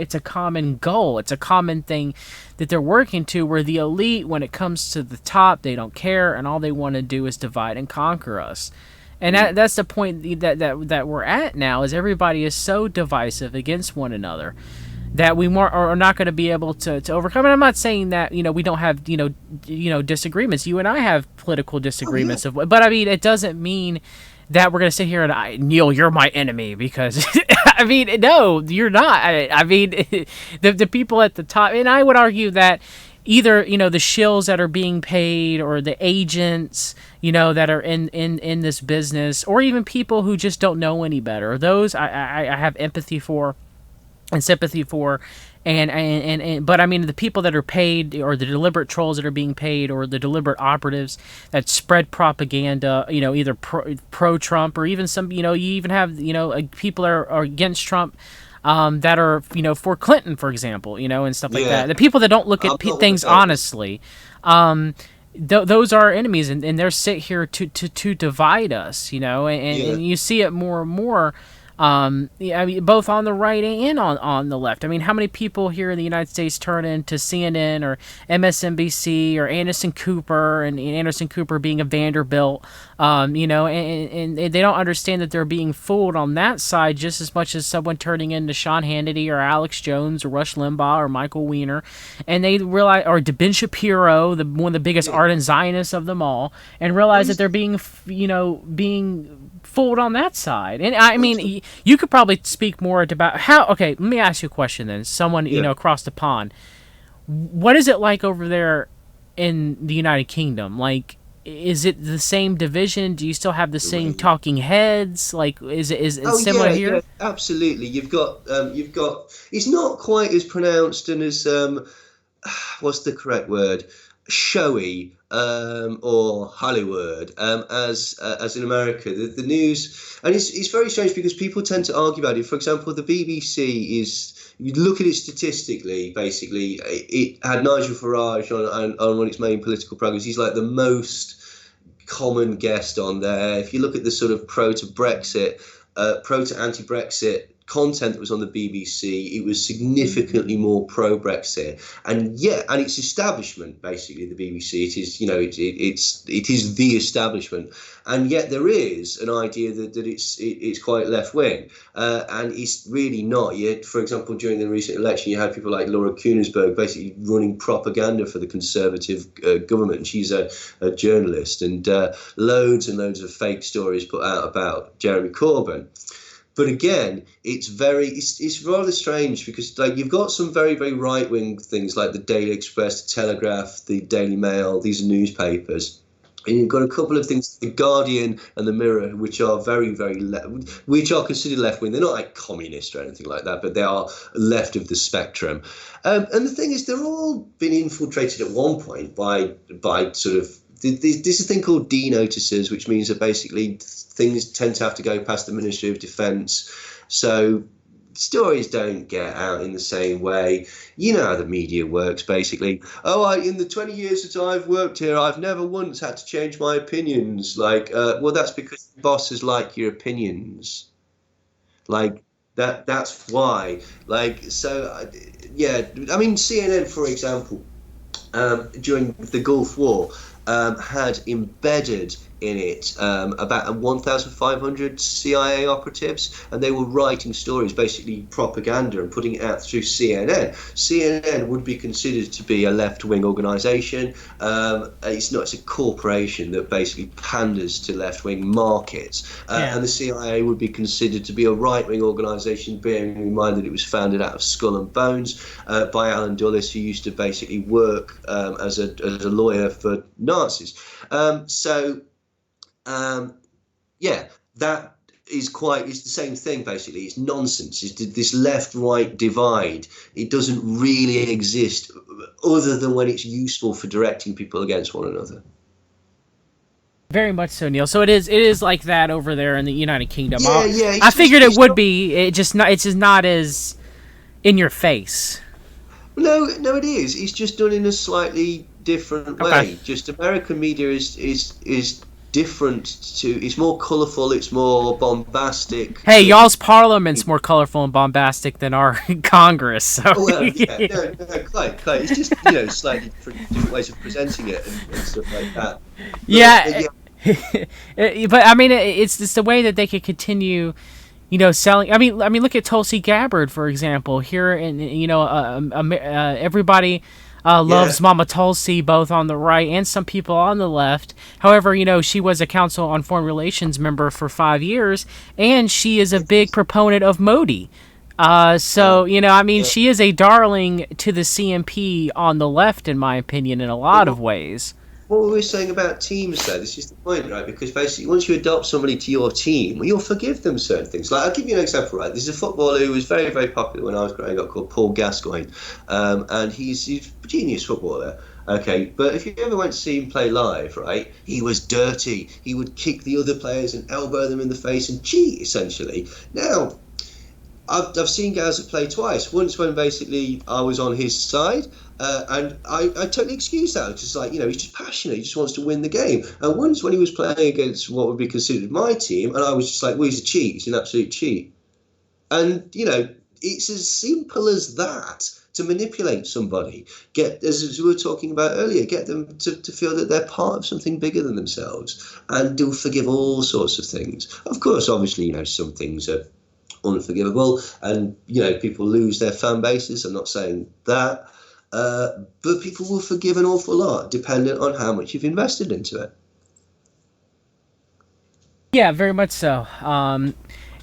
goal. It's a common thing that they're working to, where the elite, when it comes to the top, they don't care, and all they want to do is divide and conquer us. And that's the point that we're at now, is everybody is so divisive against one another that we are not going to be able to overcome. And I'm not saying that we don't have disagreements. You and I have political disagreements, but I mean, it doesn't mean that we're going to sit here and Neil, you're my enemy, because I mean, no, you're not. I mean, the people at the top, and I would argue that either the shills that are being paid, or the agents that are in this business, or even people who just don't know any better, those I have empathy for and sympathy for, but I mean, the people that are paid, or the deliberate trolls that are being paid, or the deliberate operatives that spread propaganda, either pro Trump, or even some, you even have people that are against Trump, that are for Clinton, for example, and stuff like that. The people that don't look at things honestly, those are our enemies, and they're sit here to divide us, and you see it more and more. I mean, both on the right and on the left. I mean, how many people here in the United States turn into CNN or MSNBC or Anderson Cooper, and Anderson Cooper being a Vanderbilt, and they don't understand that they're being fooled on that side just as much as someone turning into Sean Hannity or Alex Jones or Rush Limbaugh or Michael Weiner, and they realize, or Ben Shapiro, one of the biggest ardent Zionists of them all, and realize that they're being fooled on that side. And I mean, you could probably speak more about how. Okay, let me ask you a question then. Someone across the pond, what is it like over there in the United Kingdom? Like, is it the same division? Do you still have the same talking heads? Like, is it similar here? Yeah, absolutely. You've got it's not quite as pronounced and as what's the correct word, showy, or Hollywood, as in America. The news, and it's very strange because people tend to argue about it. For example, the BBC is, you look at it statistically, basically, it had Nigel Farage on one of its main political programs. He's like the most common guest on there. If you look at the sort of pro to anti-Brexit content that was on the BBC, it was significantly more pro-Brexit, and its establishment, basically the BBC, it is it is the establishment, and yet there is an idea that it's quite left-wing, and it's really not. Yet, for example, during the recent election, you had people like Laura Kuenssberg basically running propaganda for the Conservative government, and she's a journalist, and loads and loads of fake stories put out about Jeremy Corbyn. But again, it's rather strange because, like, you've got some very, very right-wing things like the Daily Express, the Telegraph, the Daily Mail. These are newspapers. And you've got a couple of things, the Guardian and the Mirror, which are very, very which are considered left-wing. They're not like communist or anything like that, but they are left of the spectrum. And the thing is, they're all been infiltrated at one point by sort of there's a thing called D-notices, which means that basically things tend to have to go past the Ministry of Defence. So stories don't get out in the same way. You know how the media works, basically. In the 20 years that I've worked here, I've never once had to change my opinions. Well, that's because bosses like your opinions. That's why. CNN, for example, during the Gulf War, had embedded in it about 1,500 CIA operatives, and they were writing stories, basically propaganda, and putting it out through CNN. CNN would be considered to be a left-wing organisation. It's a corporation that basically panders to left-wing markets, and the CIA would be considered to be a right-wing organisation, bearing in mind that it was founded out of Skull and Bones by Alan Dulles, who used to basically work as a lawyer for Nazis. That it's the same thing, basically. It's nonsense. It's this left-right divide. It doesn't really exist other than when it's useful for directing people against one another. Very much so, Neil. So it is like that over there in the United Kingdom. Yeah. I figured it would be. It's just not as in your face. No, it is. It's just done in a slightly different way. Okay. Just American media is different to. It's more colourful. It's more bombastic. Hey, y'all's parliament's more colorful and bombastic than our Congress. So. No, quite. It's just slightly different ways of presenting it and stuff like that. But I mean, it's the way that they could continue. Selling. I mean, look at Tulsi Gabbard, for example. Here, everybody loves Mama Tulsi, both on the right and some people on the left. However, she was a Council on Foreign Relations member for 5 years, and she is a big proponent of Modi. She is a darling to the CMP on the left, in my opinion, in a lot of ways. What we were saying about teams, though, this is the point, right? Because basically, once you adopt somebody to your team, well, you'll forgive them certain things. I'll give you an example, right? There's a footballer who was very, very popular when I was growing up called Paul Gascoigne, and he's a genius footballer. Okay, but if you ever went to see him play live, right, he was dirty. He would kick the other players and elbow them in the face and cheat, essentially. Now, I've seen guys that play twice. Once when basically I was on his side, and I totally excuse that. It's just he's just passionate. He just wants to win the game. And once when he was playing against what would be considered my team, and I was just well, he's a cheat. He's an absolute cheat. And, it's as simple as that to manipulate somebody. As we were talking about earlier, get them to feel that they're part of something bigger than themselves. And do forgive all sorts of things. Of course, obviously, some things are unforgivable, and people lose their fan bases. I'm not saying that, but people will forgive an awful lot depending on how much you've invested into it. Yeah, very much so.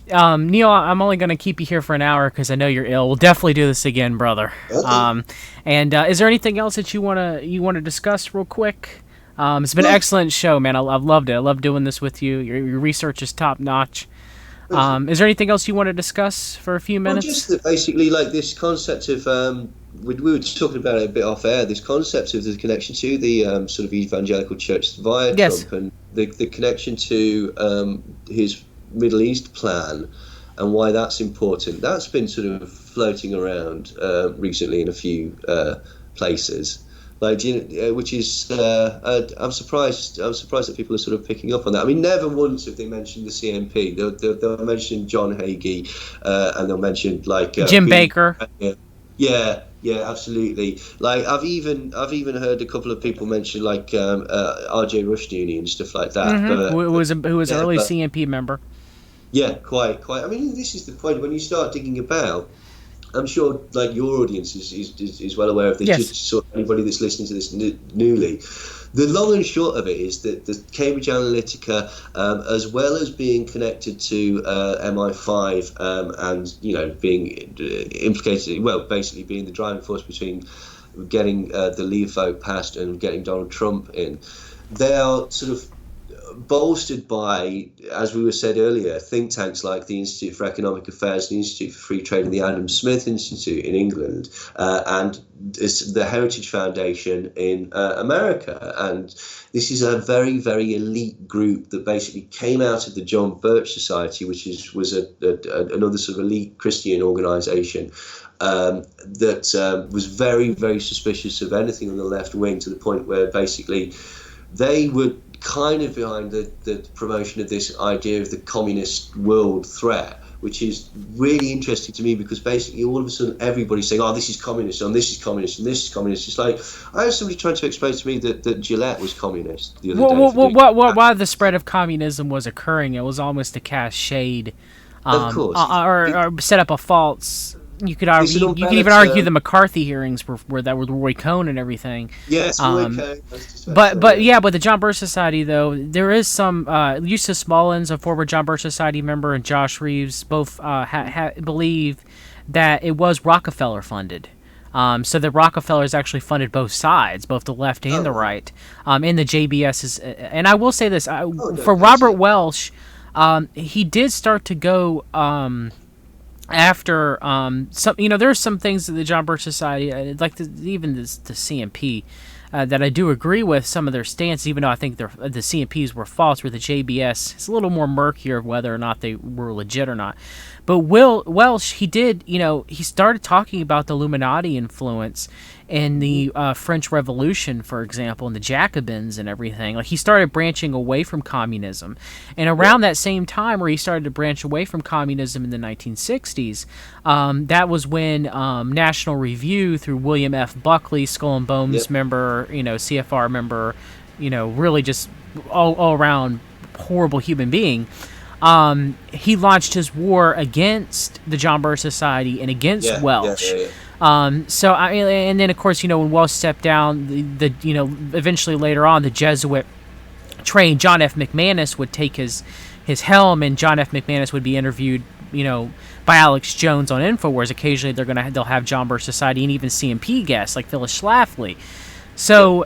Neil, I'm only going to keep you here for an hour because I know you're ill. We'll definitely do this again, brother. Okay. Is there anything else that you want to discuss real quick? It's been an excellent show, man. I've loved it. I love doing this with you. Your research is top notch. Is there anything else you want to discuss for a few minutes? Well, just that basically, this concept of we were talking about it a bit off air. This concept of the connection to the sort of evangelical church via Trump, and the connection to his Middle East plan, and why that's important. That's been sort of floating around recently in a few places. Which is I'm surprised that people are sort of picking up on that. I mean, never once have they mentioned the CMP. They'll mention John Hagee, and they'll mention Jim Baker. Yeah, absolutely. I've even heard a couple of people mention R.J. Rushdoony and stuff like that. Mm-hmm. But, who was an early CMP member. Yeah, quite. I mean, this is the point when you start digging about. I'm sure, your audience is well aware of this. Yes. Just sort of anybody that's listening to this newly. The long and short of it is that the Cambridge Analytica, as well as being connected to MI5 and being implicated, basically being the driving force between getting the Leave vote passed and getting Donald Trump in, they are sort of bolstered by, as we were said earlier, think tanks like the Institute for Economic Affairs, the Institute for Free Trade, and the Adam Smith Institute in England, and the Heritage Foundation in America. And this is a very, very elite group that basically came out of the John Birch Society, which was another sort of elite Christian organisation. That was very, very suspicious of anything on the left wing, to the point where basically they were kind of behind the promotion of this idea of the communist world threat, which is really interesting to me, because basically all of a sudden everybody's saying, oh, this is communist, and this is communist, and this is communist. It's like, I had somebody trying to explain to me that Gillette was communist the other day. Why the spread of communism was occurring, it was almost to cast shade, of course, or set up a false. You could argue. You could even argue the McCarthy hearings were that with Roy Cohn and everything. Yes, Roy Cohn. But the John Birch Society, though, there is some. Eustace Mullins, a former John Birch Society member, and Josh Reeves both believe that it was Rockefeller funded. So the Rockefellers actually funded both sides, both the left and the right. In the JBS and I will say this for Robert Welsh, he did start to go. After some, there's some things that the John Birch Society, like even the CMP, that I do agree with some of their stance, even though I think the CMPs were false. Where the JBS is a little more murkier of whether or not they were legit or not. But Welsh, he did, he started talking about the Illuminati influence in the French Revolution, for example, and the Jacobins and everything. Like, he started branching away from communism. And around that same time where he started to branch away from communism in the 1960s, that was when National Review, through William F. Buckley, Skull and Bones member, CFR member, really just all around horrible human being, he launched his war against the John Birch Society and against Welsh. So and then of course, when Welsh stepped down, the eventually later on the Jesuit trained John F. McManus would take his helm, and John F. McManus would be interviewed, by Alex Jones on InfoWars. Occasionally they'll have John Birch Society and even CMP guests like Phyllis Schlafly. So,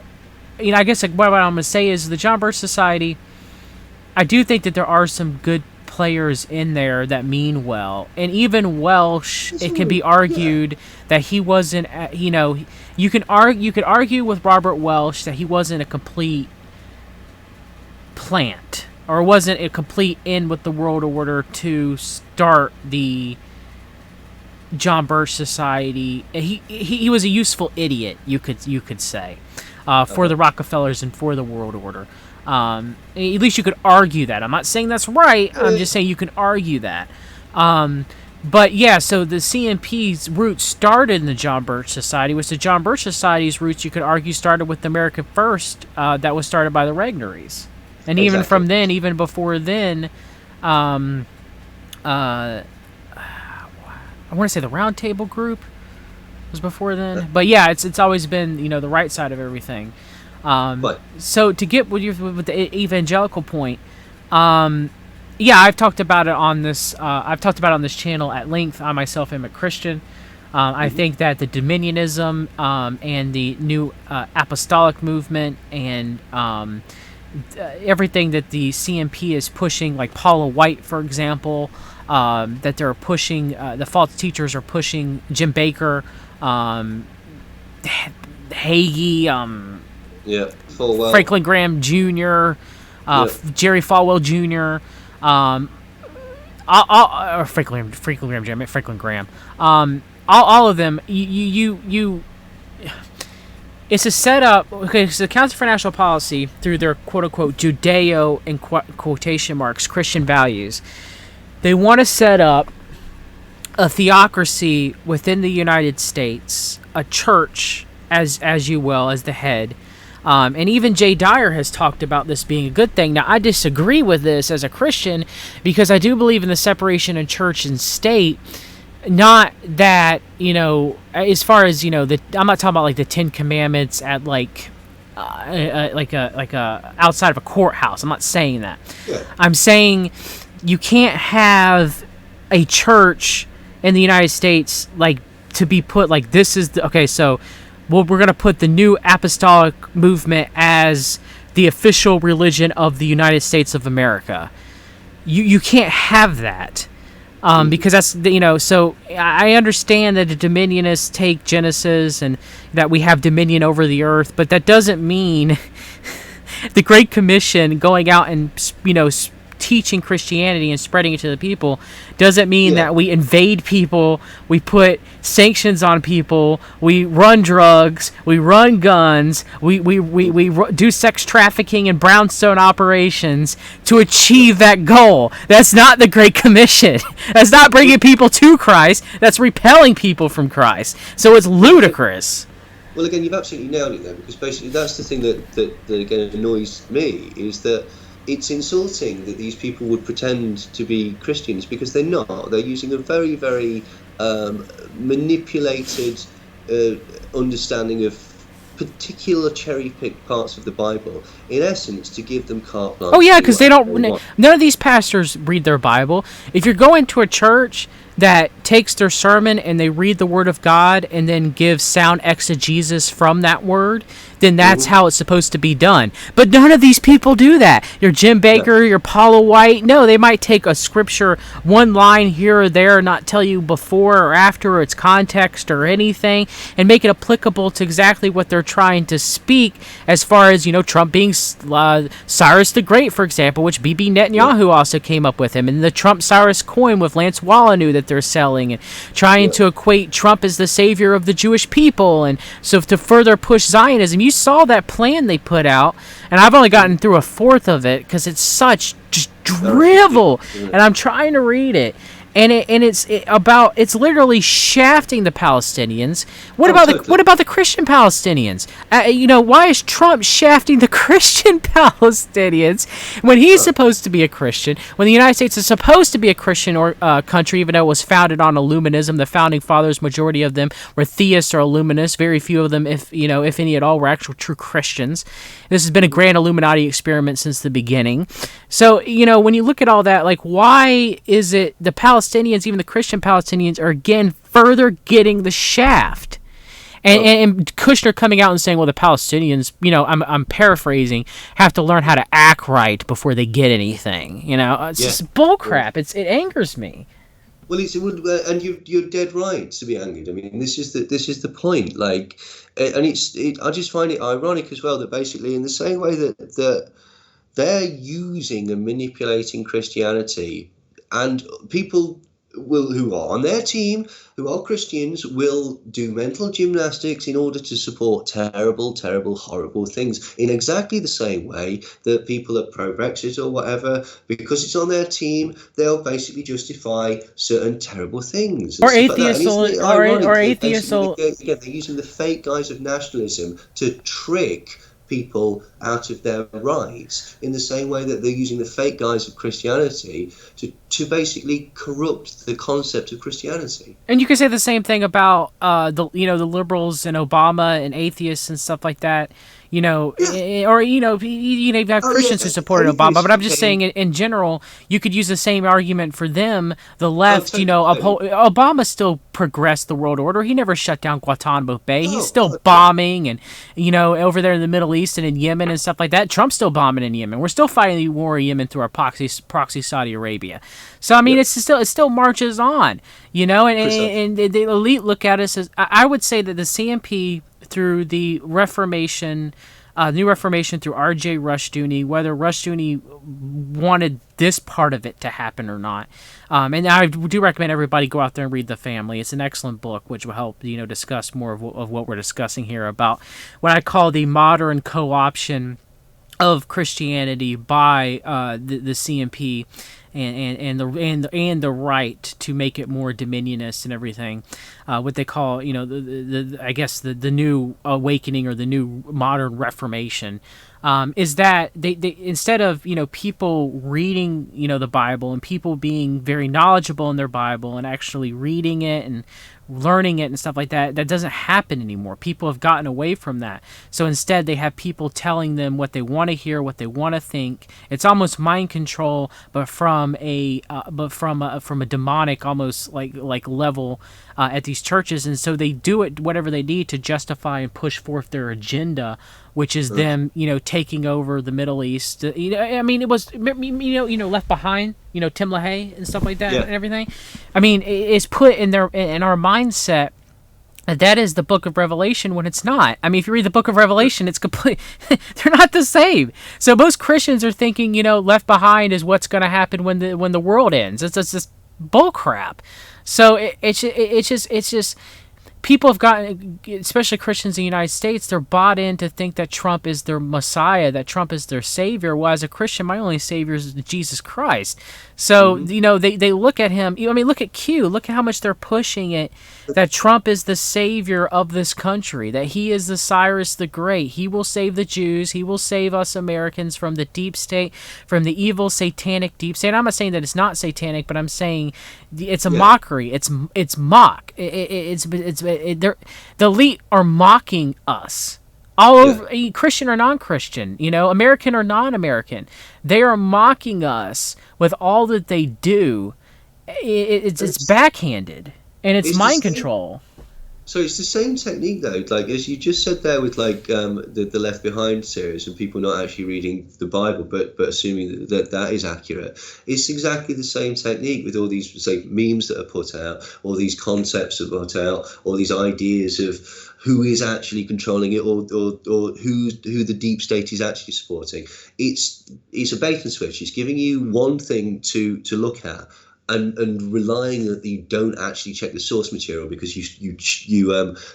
I guess what I'm going to say is the John Birch Society, I do think that there are some good players in there that mean well, and even Welsh, it can be argued that he wasn't. You could argue with Robert Welsh that he wasn't a complete plant, or wasn't a complete in with the world order to start the John Birch Society. He was a useful idiot, you could say, for the Rockefellers and for the world order. At least you could argue that. I'm not saying that's right. I'm just saying you can argue that. But yeah, so the CMP's roots started in the John Birch Society, which the John Birch Society's roots, you could argue, started with America First, that was started by the Regneries. And even from then, even before then, I want to say the Round Table Group was before then. But yeah, it's always been, the right side of everything. So to get with the evangelical point, I've talked about it on this. I've talked about it on this channel at length. I myself am a Christian. I think that the dominionism and the new apostolic movement and everything that the CMP is pushing, like Paula White, for example, that they're pushing, the false teachers are pushing Jim Baker, Hagee, Falwell. Franklin Graham Jr., Jerry Falwell Jr., or Franklin Graham Jr., Franklin Graham. All of them. It's a setup. Okay, so the Council for National Policy, through their quote unquote Judeo, in quotation marks, Christian values, they want to set up a theocracy within the United States, a church, as you will, as the head. And even Jay Dyer has talked about this being a good thing. Now, I disagree with this as a Christian, because I do believe in the separation of church and state. Not that, as far as, I'm not talking about like the Ten Commandments at like a outside of a courthouse. I'm not saying that. Yeah. I'm saying you can't have a church in the United States like to be put like this is the, okay. So, well, we're gonna put the new apostolic movement as the official religion of the United States of America. You can't have that. Because that's, so I understand that the dominionists take Genesis and that we have dominion over the earth, but that doesn't mean the Great Commission going out and, teaching Christianity and spreading it to the people doesn't mean that we invade people, we put sanctions on people, we run drugs, we run guns, we do sex trafficking and brownstone operations to achieve that goal. That's not the Great Commission. That's not bringing people to Christ. That's repelling people from Christ. So it's ludicrous. Well, again, you've absolutely nailed it there, because basically that's the thing that again annoys me, is that it's insulting that these people would pretend to be Christians, because they're not. They're using a very, very manipulated understanding of particular cherry-picked parts of the Bible, in essence, to give them carte blanche. Oh yeah, because they don't. None of these pastors read their Bible. If you're going to a church that takes their sermon and they read the Word of God and then give sound exegesis from that Word, then that's how it's supposed to be done. But none of these people do that. Your Jim Baker, your Paula White, no, they might take a scripture, one line here or there, not tell you before or after or its context or anything, and make it applicable to exactly what they're trying to speak, as far as, Trump being Cyrus the Great, for example, which Bibi Netanyahu also came up with him, and the Trump-Cyrus coin with Lance Wallanu that they're selling, and trying to equate Trump as the savior of the Jewish people, and so to further push Zionism. You saw that plan they put out, and I've only gotten through a fourth of it because it's such just drivel, and I'm trying to read it. And it's literally shafting the Palestinians. What about the Christian Palestinians? Why is Trump shafting the Christian Palestinians when he's supposed to be a Christian? When the United States is supposed to be a Christian country, even though it was founded on Illuminism, the founding fathers, majority of them were theists or Illuminists. Very few of them, if any at all, were actual true Christians. This has been a grand Illuminati experiment since the beginning. So when you look at all that, why is it the Palestinians, even the Christian Palestinians, are again further getting the shaft? And Kushner coming out and saying, well, the Palestinians, I'm paraphrasing, have to learn how to act right before they get anything. It's just bullcrap. It angers me. Well, and you're dead right to be angered. I mean, this is the point. And I just find it ironic as well that basically, in the same way that they're using and manipulating Christianity, and people who are on their team, who are Christians, will do mental gymnastics in order to support terrible, terrible, horrible things, in exactly the same way that people are pro-Brexit or whatever, because it's on their team, they'll basically justify certain terrible things. Or atheists, or atheists. They're using the fake guise of nationalism to trick people out of their rights, in the same way that they're using the fake guise of Christianity to basically corrupt the concept of Christianity. And you can say the same thing about the liberals and Obama and atheists and stuff like that. Or you have Christians who supported Obama, but I'm just saying in general, you could use the same argument for them. The left, Obama still progressed the world order. He never shut down Guantanamo Bay. He's still bombing, and over there in the Middle East and in Yemen and stuff like that. Trump's still bombing in Yemen. We're still fighting the war in Yemen through our proxy Saudi Arabia. So I mean, it still marches on, and the elite look at us as, I would say that the CMP, through the Reformation, New Reformation, through R.J. Rushdoony, whether Rushdoony wanted this part of it to happen or not. And I do recommend everybody go out there and read The Family. It's an excellent book, which will help discuss more of what we're discussing here about what I call the modern co-option of Christianity by the CMP. And the right to make it more dominionist and everything, what they call the new awakening or the new modern Reformation, is that they instead of people reading the Bible and people being very knowledgeable in their Bible and actually reading it and learning it and stuff like that, that doesn't happen anymore. People have gotten away from that. So instead they have people telling them what they want to hear, what they want to think. It's almost mind control, but from a demonic almost like level at these churches. And so they do it whatever they need to justify and push forth their agenda which is them, taking over the Middle East. I mean, it was, Left Behind, Tim LaHaye and stuff like that and everything. I mean, it's put in our mindset that is the book of Revelation when it's not. I mean, if you read the book of Revelation, it's complete. They're not the same. So most Christians are thinking, Left Behind is what's going to happen when the world ends. It's just bull crap. So it's just people have gotten, especially Christians in the United States, they're bought in to think that Trump is their Messiah, that Trump is their Savior. Well, as a Christian, my only Savior is Jesus Christ. So, they look at him. I mean, look at Q. Look at how much they're pushing it, that Trump is the Savior of this country, that he is the Cyrus the Great. He will save the Jews. He will save us Americans from the deep state, from the evil satanic deep state. I'm not saying that it's not satanic, but I'm saying it's a mockery. It's mock. The elite are mocking us. All over, Christian or non-Christian, American or non-American, they are mocking us with all that they do. It's backhanded, and it's mind control. So it's the same technique, though, like as you just said there with the Left Behind series and people not actually reading the Bible, but assuming that is accurate. It's exactly the same technique with all these memes that are put out, all these concepts that are put out, all these ideas of who is actually controlling it, or who the deep state is actually supporting. It's a bait and switch. It's giving you one thing to look at. And relying that you don't actually check the source material because you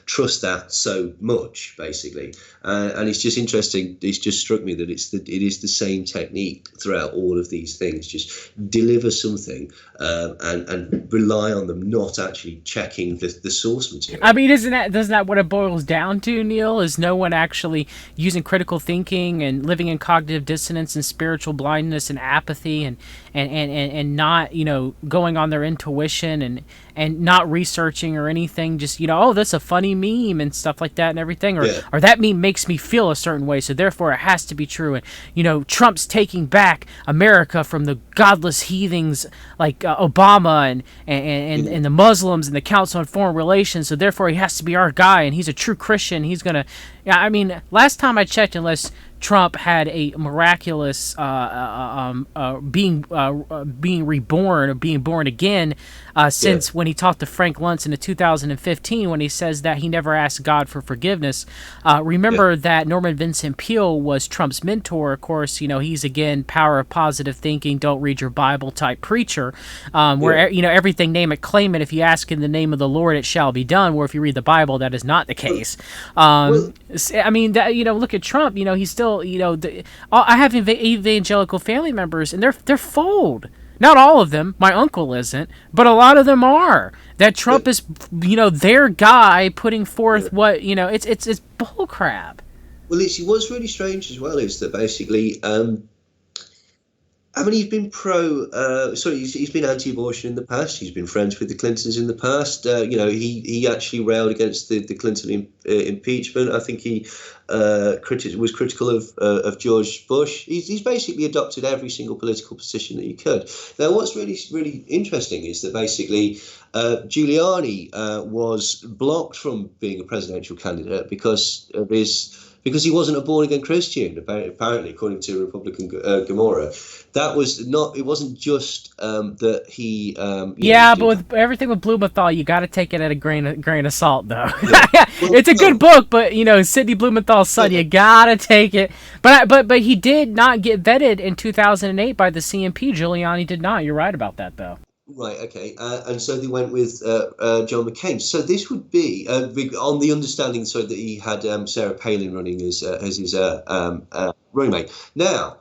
trust that so much, basically, and it's just interesting. It's just struck me that it is the same technique throughout all of these things. Just deliver something and rely on them not actually checking the source material. I mean, isn't that what it boils down to, Neil? Is no one actually using critical thinking and living in cognitive dissonance and spiritual blindness and apathy and not going on their intuition and not researching or anything, just that's a funny meme and stuff like that and everything, or that meme makes me feel a certain way, so therefore it has to be true, and Trump's taking back America from the godless heathens like Obama and the Muslims and the Council on Foreign Relations, so therefore he has to be our guy, and he's a true Christian. He's gonna, I mean, last time I checked, unless Trump had a miraculous being reborn or being born again since when he talked to Frank Luntz in 2015 when he says that he never asked God for forgiveness. Remember that Norman Vincent Peale was Trump's mentor. Of course, he's again power of positive thinking, don't read your Bible type preacher, where everything name it, claim it. If you ask in the name of the Lord, it shall be done. Where if you read the Bible, that is not the case. I mean, that look at Trump. He's still. I have evangelical family members, and they're fooled. Not all of them. My uncle isn't, but a lot of them are. That Trump is, their guy putting forth what it's bull crap. Well, what's really strange as well is that basically, he's been he's been anti-abortion in the past. He's been friends with the Clintons in the past. He actually railed against the Clinton impeachment. I think he was critical of George Bush. He's basically adopted every single political position that he could. Now, what's really, really interesting is that basically Giuliani was blocked from being a presidential candidate because of because he wasn't a born-again Christian, apparently, according to Republican Gomorrah. That was not. It wasn't just that he. But with everything with Blumenthal, you got to take it at a grain of salt, though. Yeah. Well, it's a good book, but Sidney Blumenthal's son, you gotta take it. But he did not get vetted in 2008 by the CMP. Giuliani did not. You're right about that, though. Right, okay. And so they went with John McCain. So this would be on the understanding that he had Sarah Palin running as his running mate. Now,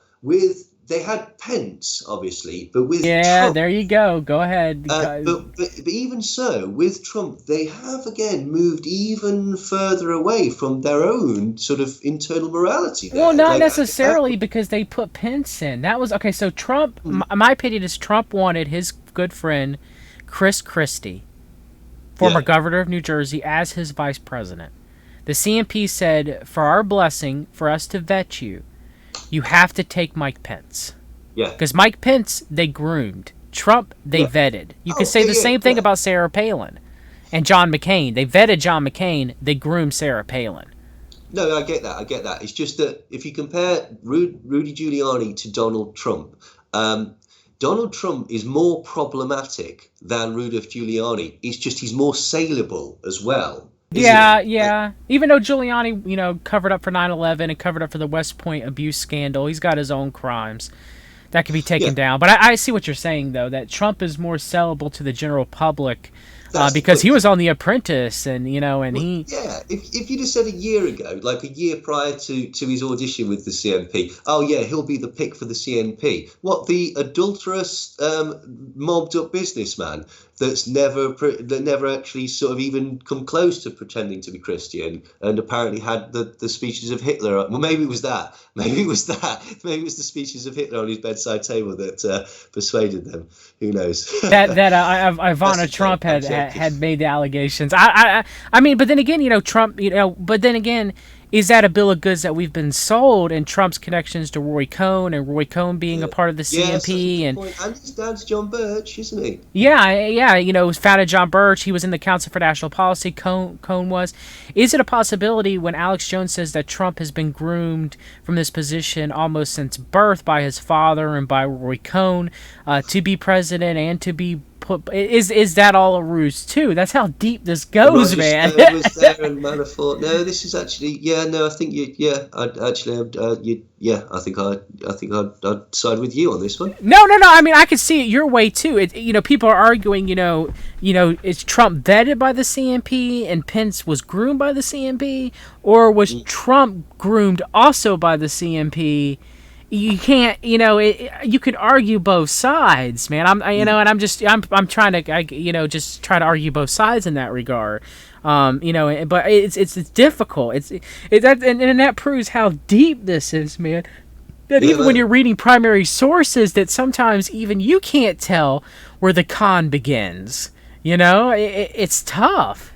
they had Pence, obviously, but with Trump, there you go. Go ahead. But even so, with Trump, they have again moved even further away from their own sort of internal morality. Well, not necessarily because they put Pence in. That was okay. So Trump, my opinion is Trump wanted his good friend Chris Christie, former governor of New Jersey, as his vice president. The CMP said, for our blessing, for us to vet you, you have to take Mike Pence. Yeah. Because Mike Pence, they groomed. Trump, they vetted. You could say the same thing about Sarah Palin and John McCain. They vetted John McCain. They groomed Sarah Palin. No, I get that. I get that. It's just that if you compare Rudy Giuliani to Donald Trump, um, Donald Trump is more problematic than Rudolph Giuliani. It's just he's more saleable as well, isn't Yeah, he? yeah. Even though Giuliani, covered up for 9/11 and covered up for the West Point abuse scandal, he's got his own crimes that could be taken Yeah, down. But I see what you're saying, though, that Trump is more sellable to the general public that's the because point. he was on The Apprentice, and and Well, he. yeah, if you'd have said a year ago, like a year prior to his audition with the CNP, oh yeah, he'll be the pick for the CNP. What, the adulterous, mobbed up businessman that never actually sort of even come close to pretending to be Christian, and apparently had the speeches of Hitler. Well, maybe it was that. Maybe it was that. Maybe it was the speeches of Hitler on his bedside table that persuaded them. Who knows? That That's Ivana a joke. Trump I'm had joking. made the allegations. I mean, but then again, Trump, but then again, is that a bill of goods that we've been sold? And Trump's connections to Roy Cohn, and Roy Cohn being a Yeah. part of the Yes, that's a CNP, good and point. And his dad's John Birch, isn't he? yeah, founded John Birch. He was in the Council for National Policy. Cohn was. Is it a possibility when Alex Jones says that Trump has been groomed from this position almost since birth by his father and by Roy Cohn to be president and to be put? Is that all a ruse too? That's how deep this goes, Roger man. Stone was there and Manafort. No, this is actually, yeah. No, I think you. Yeah, I'd actually. You. Yeah, I'd side with you on this one. No, no, no. I mean, I could see it your way too. People are arguing. Is Trump vetted by the CNP and Pence was groomed by the CNP, or was Trump groomed also by the CNP? You can't, you could argue both sides, man. And I'm trying to, just try to argue both sides in that regard. But it's difficult. And that proves how deep this is, man. That Yeah, even when man. you're reading primary sources, that sometimes even you can't tell where the con begins. It's tough.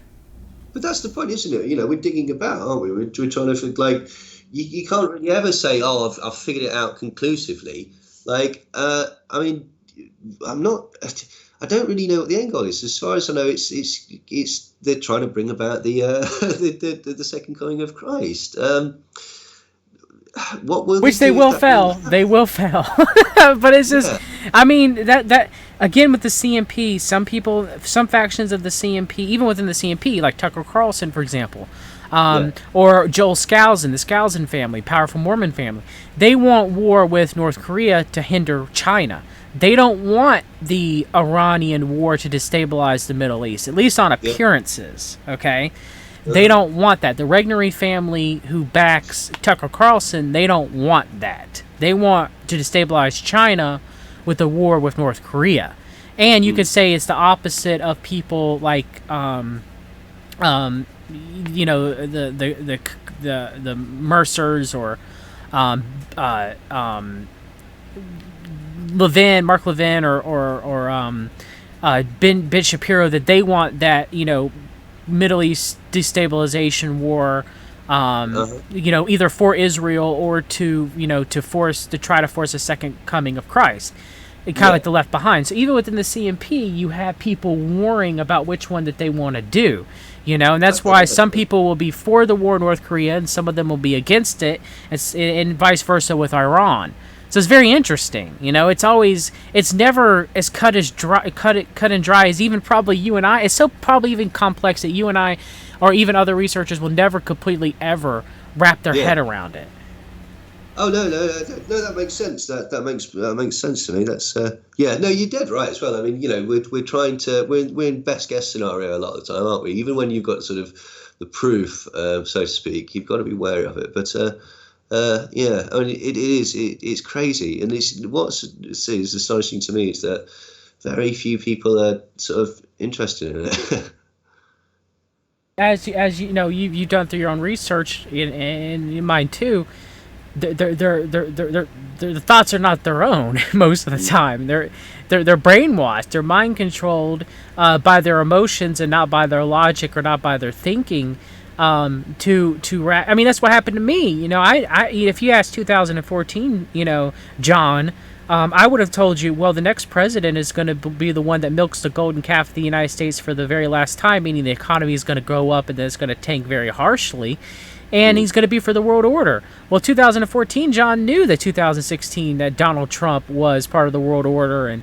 But that's the point, isn't it? We're digging about, aren't we? We're trying to, like, you can't really ever say, oh, I've figured it out conclusively. Like, I mean, I'm not. I don't really know what the end goal is. As far as I know, it's they're trying to bring about the the second coming of Christ. What will they Which they do if will that really fail. They happens? will fail. But it's just, Yeah, I mean, that again with the CMP, some factions of the CMP, even within the CMP, like Tucker Carlson, for example, yeah, or Joel Skousen, the Skousen family, powerful Mormon family, they want war with North Korea to hinder China. They don't want the Iranian war to destabilize the Middle East, at least on yeah. appearances, okay? They Uh-huh. don't want that. The Regnery family who backs Tucker Carlson, they don't want that. They want to destabilize China with a war with North Korea. And you could say it's the opposite of people like um, the Mercers or um, uh, um, Mark Levin or Ben Shapiro, that they want that Middle East destabilization war, Uh-huh. either for Israel or to try to force a second coming of Christ. It kind of Yeah, like the Left Behind. So even within the CMP, you have people warring about which one that they want to do. And that's why some definitely. people will be for the war in North Korea and some of them will be against it, and vice versa with Iran. So it's very interesting. It's never as cut and dry as even probably you and I. It's so probably even complex that you and I, or even other researchers, will never completely ever wrap their Yeah. head around it. Oh no, that makes sense. That makes sense to me. That's yeah. No, you're dead right as well. I mean, we're trying to we're in best guess scenario a lot of the time, aren't we? Even when you've got sort of the proof, so to speak, you've got to be wary of it. But yeah, I mean, it's crazy, and is astonishing to me is that very few people are sort of interested in it. As you know, you've done through your own research and mine too. The thoughts are not their own most of the time. They're brainwashed. They're mind controlled by their emotions and not by their logic or not by their thinking. I mean, that's what happened to me. If you asked 2014, John, I would have told you, well, the next president is going to be the one that milks the golden calf of the United States for the very last time, meaning the economy is going to grow up and then it's going to tank very harshly. and he's going to be for the world order. Well, 2014, John knew that 2016 that Donald Trump was part of the world order, and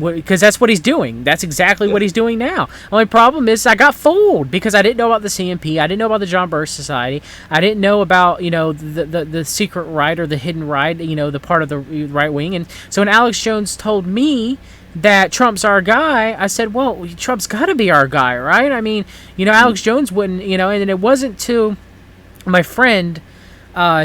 because that's what he's doing. That's exactly what he's doing now. Only problem is I got fooled because I didn't know about the CMP, I didn't know about the John Birch Society, I didn't know about the secret right or the hidden right, the part of the right wing. And so when Alex Jones told me that Trump's our guy, I said, well, Trump's got to be our guy, right? I mean, Alex Jones wouldn't, and it wasn't till my friend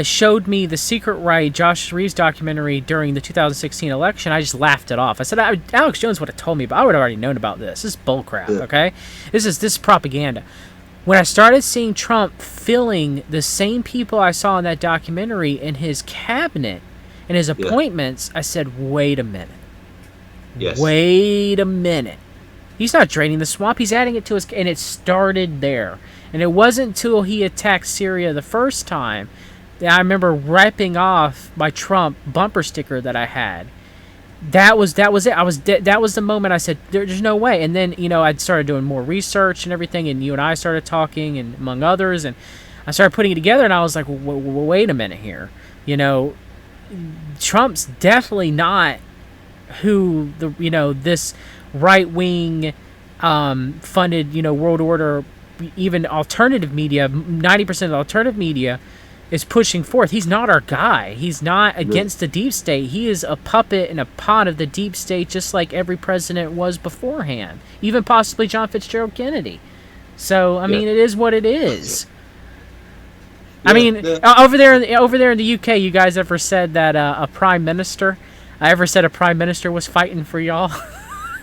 showed me the Secret Right, Josh Reeves documentary during the 2016 election. I just laughed it off. I said, Alex Jones would have told me, but I would have already known about this. This is bullcrap, okay? This is propaganda. When I started seeing Trump filling the same people I saw in that documentary in his cabinet and his appointments, I said, wait a minute. Yes. Wait a minute. He's not draining the swamp. He's adding it to his... And it started there. And it wasn't until he attacked Syria the first time that I remember ripping off my Trump bumper sticker that I had. That was it. That was the moment I said, there's no way. And then, I'd started doing more research and everything, and you and I started talking, and among others, and I started putting it together, and I was like, wait a minute here. Trump's definitely not who this right-wing funded world order, even alternative media, 90% of the alternative media is pushing forth. He's not our guy. He's not against the deep state. He is a puppet and a pawn of the deep state, just like every president was beforehand, even possibly John Fitzgerald Kennedy. So I mean, it is what it is. I mean, over there in the UK, you guys ever said that a prime minister? I ever said a prime minister was fighting for y'all?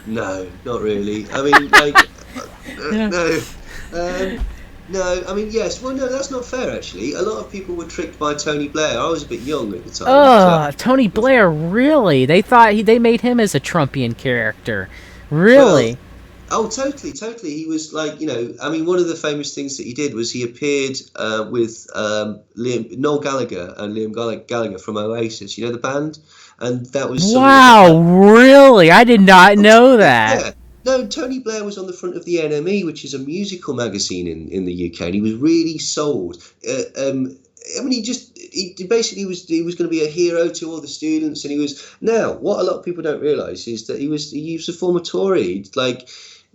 No, not really. I mean, like, no. No, I mean, yes. Well, no, that's not fair, actually. A lot of people were tricked by Tony Blair. I was a bit young at the time. Oh, so. Tony Blair, really? They thought they made him as a Trumpian character. Really? Well, totally. He was like, I mean, one of the famous things that he did was he appeared with Noel Gallagher and Liam Gallagher from Oasis, the band? And that was... Wow, really? I did not know that. Yeah. No, Tony Blair was on the front of the NME, which is a musical magazine in the UK, and he was really sold. I mean, he basically was going to be a hero to all the students, and he was. Now, what a lot of people don't realise is that he was a former Tory. Like,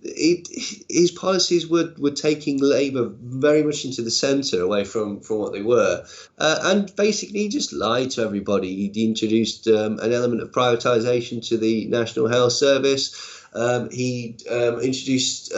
his policies were taking Labour very much into the centre, away from what they were, and basically he just lied to everybody. He introduced an element of privatisation to the National Health Service. He introduced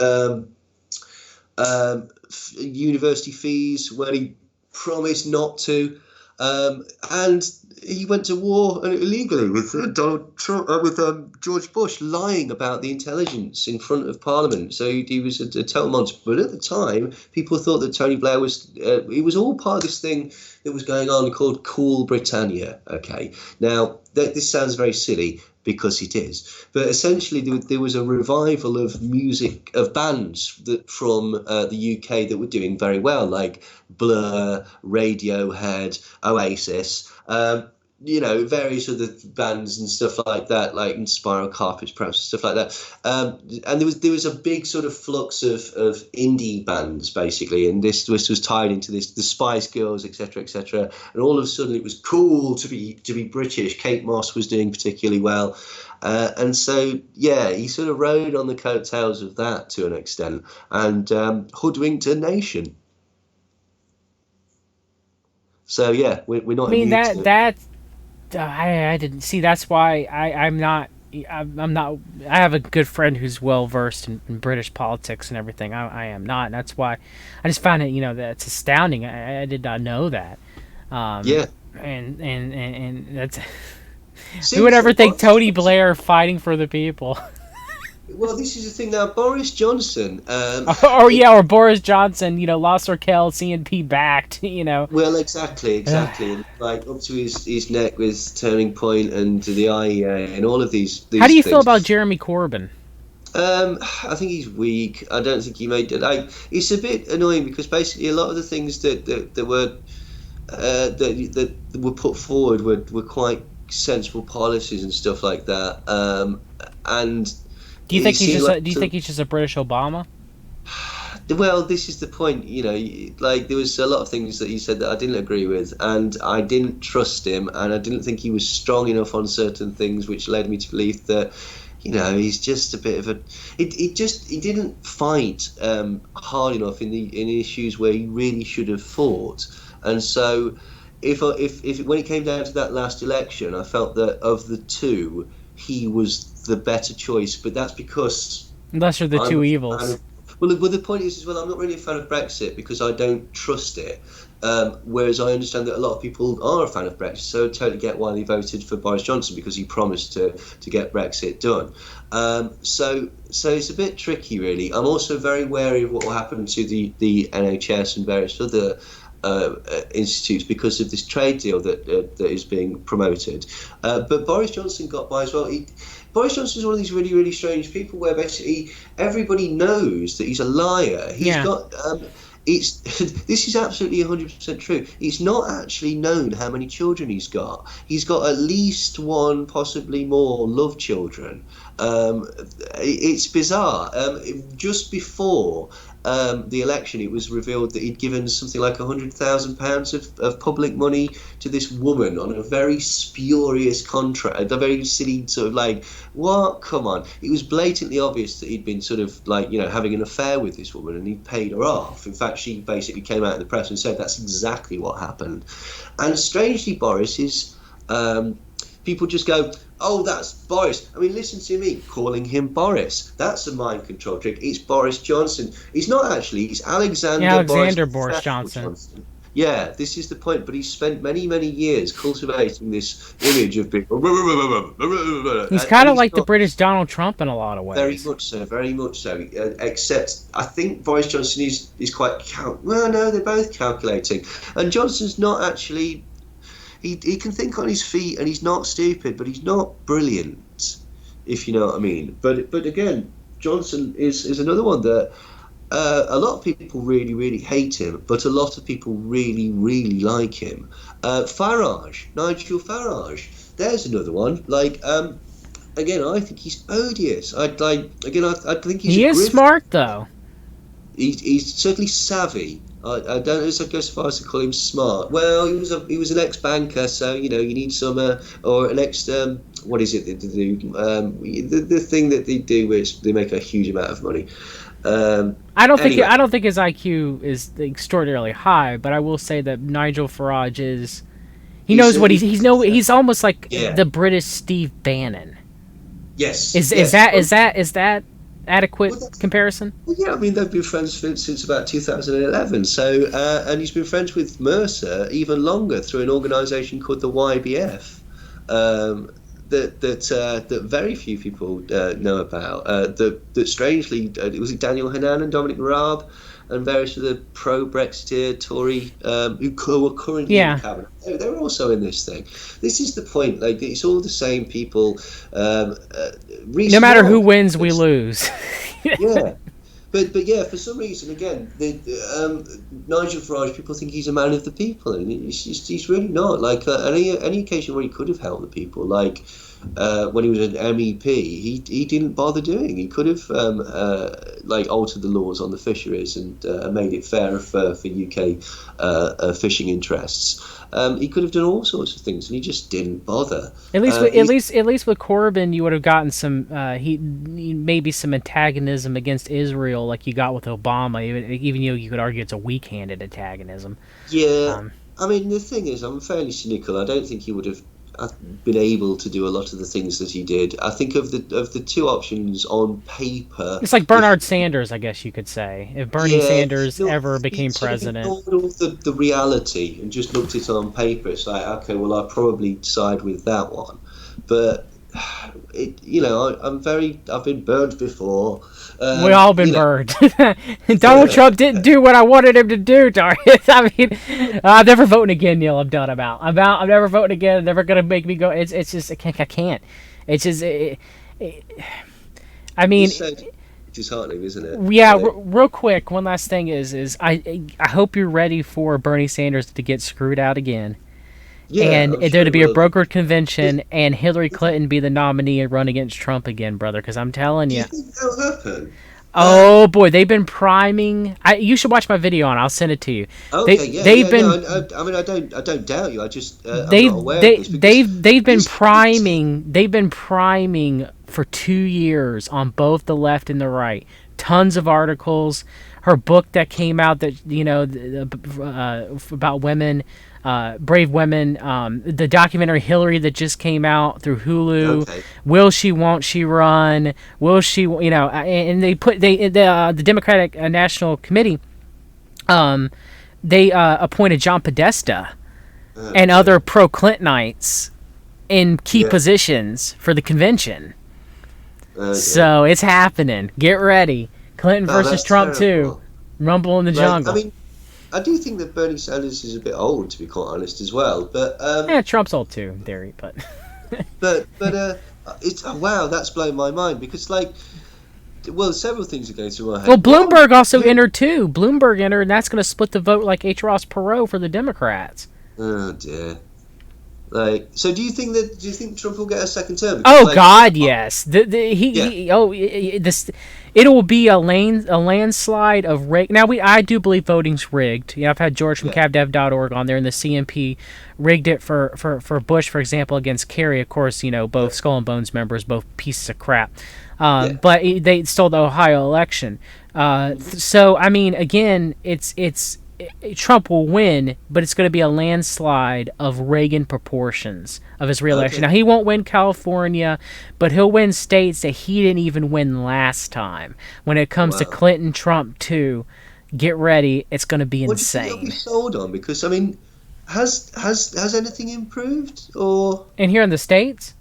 university fees when he promised not to, and he went to war illegally with Donald Trump, with George Bush, lying about the intelligence in front of Parliament. So he was a total monster. But at the time, people thought that Tony Blair was. It was all part of this thing that was going on called Cool Britannia. Okay, now this sounds very silly, because it is. But essentially, there was a revival of music, of bands from the UK that were doing very well, like Blur, Radiohead, Oasis, various other bands and stuff like that, like Spiral Carpets, perhaps, stuff like that. And there was a big sort of flux of indie bands, basically, and this was tied into the Spice Girls, etc., etc. And all of a sudden, it was cool to be British. Kate Moss was doing particularly well, and so he sort of rode on the coattails of that to an extent, and hoodwinked a nation. So we're not. I mean I didn't see. That's why I'm not. I have a good friend who's well versed in British politics and everything. I am not. And that's why I just found it. That's astounding. I did not know that. And that's. Who would ever think Tony Blair fighting for the people? Well, this is the thing now. Boris Johnson. Or Boris Johnson. Lost Raquel, CNP backed. Well, exactly. And, like, up to his neck with Turning Point and the IEA and all of these. How do you feel about Jeremy Corbyn? I think he's weak. I don't think he made it. Like, it's a bit annoying because basically a lot of the things that were put forward were quite sensible policies and stuff like that. And. Do you think he's just a British Obama? Well, this is the point, like there was a lot of things that he said that I didn't agree with, and I didn't trust him, and I didn't think he was strong enough on certain things, which led me to believe that, he's just a bit of a. He didn't fight hard enough in issues where he really should have fought, and so if when it came down to that last election, I felt that of the two, he was the better choice, but that's because. Lesser of the two evils. Well, the point is, I'm not really a fan of Brexit because I don't trust it. Whereas I understand that a lot of people are a fan of Brexit, so I totally get why they voted for Boris Johnson, because he promised to get Brexit done. So it's a bit tricky, really. I'm also very wary of what will happen to the NHS and various other institutes because of this trade deal that is being promoted. But Boris Johnson got by as well. Boris Johnson is one of these really, really strange people where basically everybody knows that he's a liar. He's got this is absolutely 100% true. It's not actually known how many children he's got. He's got at least one, possibly more, love children. It's bizarre. Just before the election, it was revealed that he'd given something like £100,000 of public money to this woman on a very spurious contract, a very silly sort of like, what? Come on. It was blatantly obvious that he'd been sort of like, having an affair with this woman, and he'd paid her off. In fact, she basically came out in the press and said that's exactly what happened. And strangely, Boris is, people just go, oh, that's Boris. I mean, listen to me calling him Boris. That's a mind control trick. It's Boris Johnson. He's not actually. He's Alexander Boris Johnson. Yeah, this is the point. But he's spent many, many years cultivating this image of being. He's kind of like the British Donald Trump in a lot of ways. Very much so. Very much so. Except I think Boris Johnson is quite. Well, no, they're both calculating, and Johnson's not actually. He can think on his feet, and he's not stupid, but he's not brilliant, if you know what I mean. But again, Johnson is another one that a lot of people really, really hate him, but a lot of people really, really like him. Nigel Farage, there's another one. Like, again, I think he's odious. I think he is smart though. He's certainly savvy. I don't know if I go so far as to call him smart. Well, he was an ex-banker, so you need some or an ex. What is it that they do? The thing that they do, which they make a huge amount of money. I don't think his IQ is extraordinarily high, but I will say that Nigel Farage is. He's almost like the British Steve Bannon. Yes. Is that adequate comparison? Well, yeah, I mean, they've been friends since about 2011. So, and he's been friends with Mercer even longer through an organisation called the YBF, that very few people know about. That strangely, it was Daniel Hannan and Dominic Raab and various other pro-Brexiteer Tory who were currently in the cabinet. They were also in this thing. This is the point. Like, it's all the same people. No matter who wins, we lose. Yeah. But yeah, for some reason, again, Nigel Farage, people think he's a man of the people, and he's really not. Like, any occasion where he could have helped the people, like when he was an MEP, he didn't bother doing. He could have altered the laws on the fisheries and made it fairer for UK fishing interests. He could have done all sorts of things, and he just didn't bother. At least with Corbyn, you would have gotten some maybe some antagonism against Israel, like you got with Obama. Even though you could argue it's a weak-handed antagonism. Yeah, I mean, the thing is, I'm fairly cynical. I don't think he would have been able to do a lot of the things that he did. I think of the two options on paper, it's like Bernard Sanders, I guess you could say. If Bernie Sanders ever became president, all the reality and just looked at it on paper, it's like, okay, well, I'd probably side with that one. But I've been burned before. We all been burned. Donald Trump didn't do what I wanted him to do, Darius. I mean, I'm never voting again, Neil. I'm done about. I'm never voting again. Never gonna make me go. It's just I can't. It's just. I mean. It's so disheartening, isn't it? Yeah. Real quick, one last thing is I hope you're ready for Bernie Sanders to get screwed out again. Yeah, and there to be a brokered convention and Hillary Clinton be the nominee and run against Trump again, brother. Because I'm telling you, do you think that'll happen? Oh boy, they've been priming. You should watch my video on. I'll send it to you. Okay, They've been. No, I mean, I don't doubt you. I just I'm not aware of this they've been this- priming. They've been priming for 2 years on both the left and the right. Tons of articles. Her book that came out that about women, brave women. The documentary Hillary that just came out through Hulu. Okay. Will she? Won't she run? Will she? You know, and the Democratic National Committee. They appointed John Podesta and other pro-Clintonites in key positions for the convention. So it's happening. Get ready. Clinton versus Trump terrible. too. Rumble in the jungle. I mean, I do think that Bernie Sanders is a bit old, to be quite honest, as well. But Trump's old too, in theory, but it's wow, that's blown my mind because several things are going through my head. Well, Bloomberg also entered too. Bloomberg entered, and that's going to split the vote like H. Ross Perot for the Democrats. Oh dear. So do you think Trump will get a second term? Because, God, yes. It will be a landslide of rig. Now I do believe voting's rigged. I've had George from CavDev.org on there, and the CMP rigged it for Bush, for example, against Kerry. Of course, both Skull and Bones members, both pieces of crap. But they stole the Ohio election. So I mean, again, it's Trump will win, but it's going to be a landslide of Reagan proportions of his reelection. Now, he won't win California, but he'll win states that he didn't even win last time. When it comes to Clinton, Trump, too, get ready. It's going to be insane. What do you think he'll be sold on? Because, I mean, has anything improved? Or And here in the States?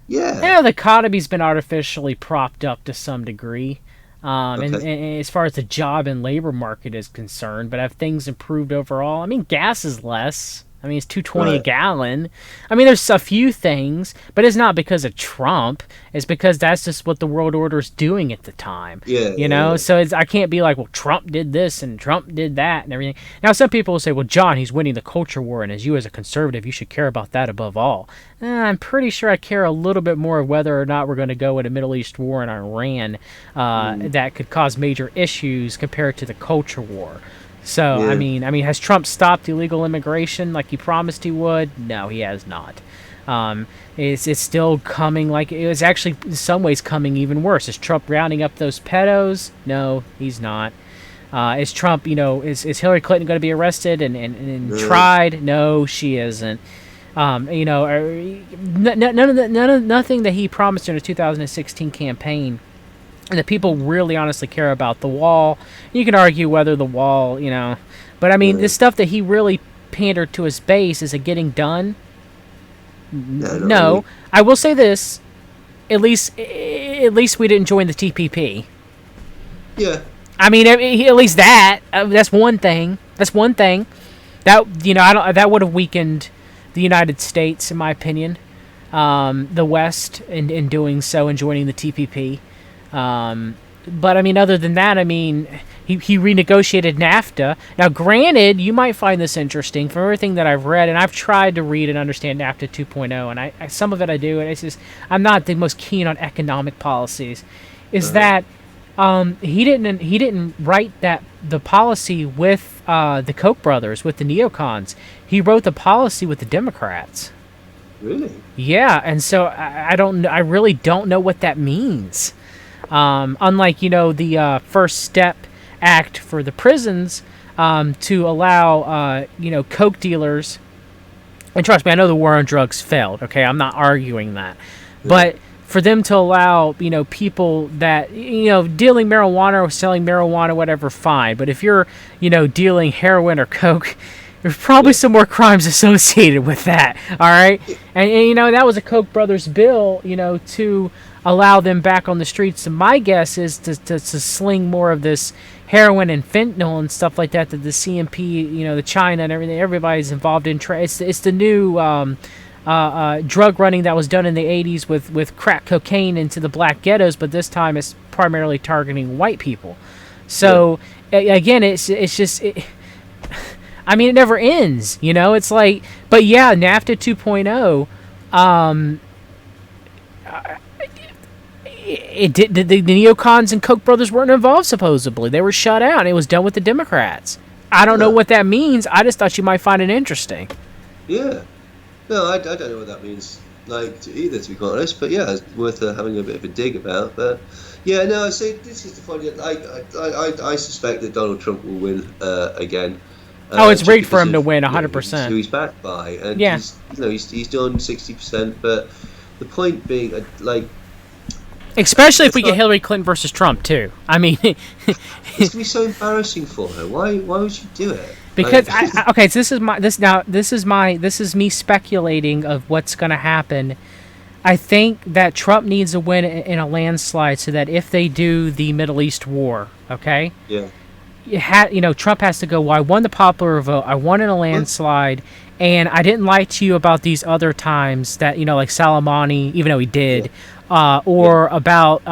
Yeah, the economy's been artificially propped up to some degree. And as far as the job and labor market is concerned, but have things improved overall? I mean, gas is less. I mean, it's $2.20 a gallon. I mean, there's a few things, but it's not because of Trump. It's because that's just what the world order's doing at the time. So I can't be like, well, Trump did this and Trump did that and everything. Now, some people will say, well, John, he's winning the culture war, and as you as a conservative, you should care about that above all. I'm pretty sure I care a little bit more of whether or not we're going to go in a Middle East war in Iran that could cause major issues compared to the culture war. So, I mean, has Trump stopped illegal immigration like he promised he would? No, he has not. It's still coming like it was actually in some ways coming even worse. Is Trump rounding up those pedos? No, he's not. Is Trump, is Hillary Clinton going to be arrested and tried? No, she isn't. Nothing that he promised in the 2016 campaign. And the people really honestly care about the wall. You can argue whether the wall, but I mean, the stuff that he really pandered to his base, is it getting done? No. Really. I will say this: at least we didn't join the TPP. Yeah. I mean, at least that's one thing. That's one thing. That that would have weakened the United States, in my opinion. The West in doing so and joining the TPP. But I mean, other than that, I mean, he renegotiated NAFTA. Now, granted, you might find this interesting from everything that I've read, and I've tried to read and understand NAFTA 2.0, and I some of it I do, and it's just I'm not the most keen on economic policies. Is that he didn't write the policy with the Koch brothers, with the neocons. He wrote the policy with the Democrats. Really? Yeah, and so I really don't know what that means. Unlike, the First Step Act for the prisons to allow, coke dealers, and trust me, I know the war on drugs failed, okay? I'm not arguing that. Yeah. But for them to allow, people that, dealing marijuana or selling marijuana, whatever, fine. But if you're, dealing heroin or coke, there's probably some more crimes associated with that, all right? And that was a Koch brothers bill, to allow them back on the streets. And my guess is to sling more of this heroin and fentanyl and stuff like that the CMP, the China and everything, everybody's involved in. It's the new drug running that was done in the 80s with crack cocaine into the black ghettos, but this time it's primarily targeting white people. So, again, it's just... I mean, it never ends, It's like... But, yeah, NAFTA 2.0... it did. The neocons and Koch brothers weren't involved. Supposedly, they were shut out. It was done with the Democrats. I don't know what that means. I just thought you might find it interesting. Yeah. No, I don't know what that means, like, either, to be quite honest. But yeah, it's worth having a bit of a dig about. But yeah, no, I say this is the funny. I suspect that Donald Trump will win again. It's rigged for him to win 100%. Who he's backed by, and yeah, he's done 60%. But the point being, like, especially if we get Hillary Clinton versus Trump too. I mean, it's gonna be so embarrassing for her. Why would you do it? Because okay, so this is me speculating of what's going to happen. I think that Trump needs a win in a landslide so that if they do the Middle East war, okay, Trump has to go, well, I won the popular vote, I won in a landslide, and I didn't lie to you about these other times that, like Soleimani, even though he did, or about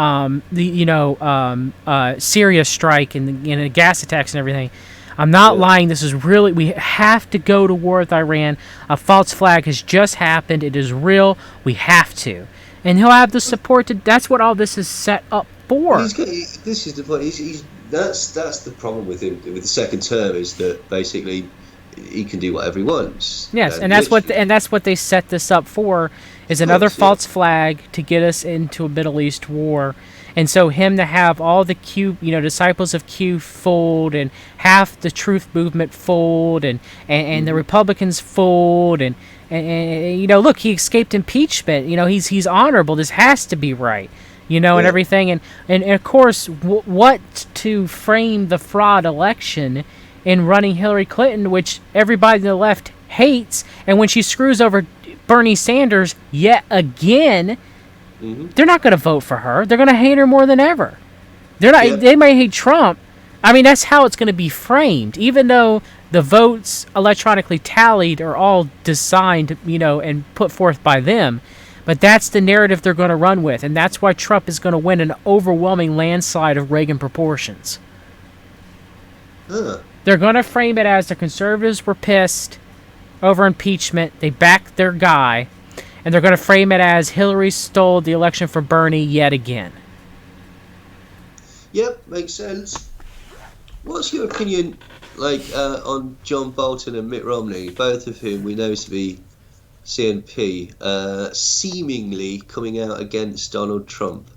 Syria strike and the gas attacks and everything. I'm not lying. This is really, we have to go to war with Iran. A false flag has just happened. It is real. We have to. And he'll have the support to, that's what all this is set up for. This is the point. That's the problem with him, with the second term, is that basically he can do whatever he wants. Yes, and that's what they set this up for, is another false flag to get us into a Middle East war. And so him to have all the Q, disciples of Q fold, and half the truth movement fold, and the Republicans fold, and look, he escaped impeachment. He's honorable. This has to be right. And everything. And of course, what to frame the fraud election in running Hillary Clinton, which everybody on the left hates, and when she screws over Bernie Sanders yet again, they're not going to vote for her. They're going to hate her more than ever. They're not. Yeah. They may hate Trump. I mean, that's how it's going to be framed. Even though the votes electronically tallied are all designed, and put forth by them, but that's the narrative they're going to run with, and that's why Trump is going to win an overwhelming landslide of Reagan proportions. They're going to frame it as the conservatives were pissed over impeachment. They backed their guy. And they're going to frame it as Hillary stole the election from Bernie yet again. Yep, makes sense. What's your opinion, on John Bolton and Mitt Romney, both of whom we know to be CNP, seemingly coming out against Donald Trump?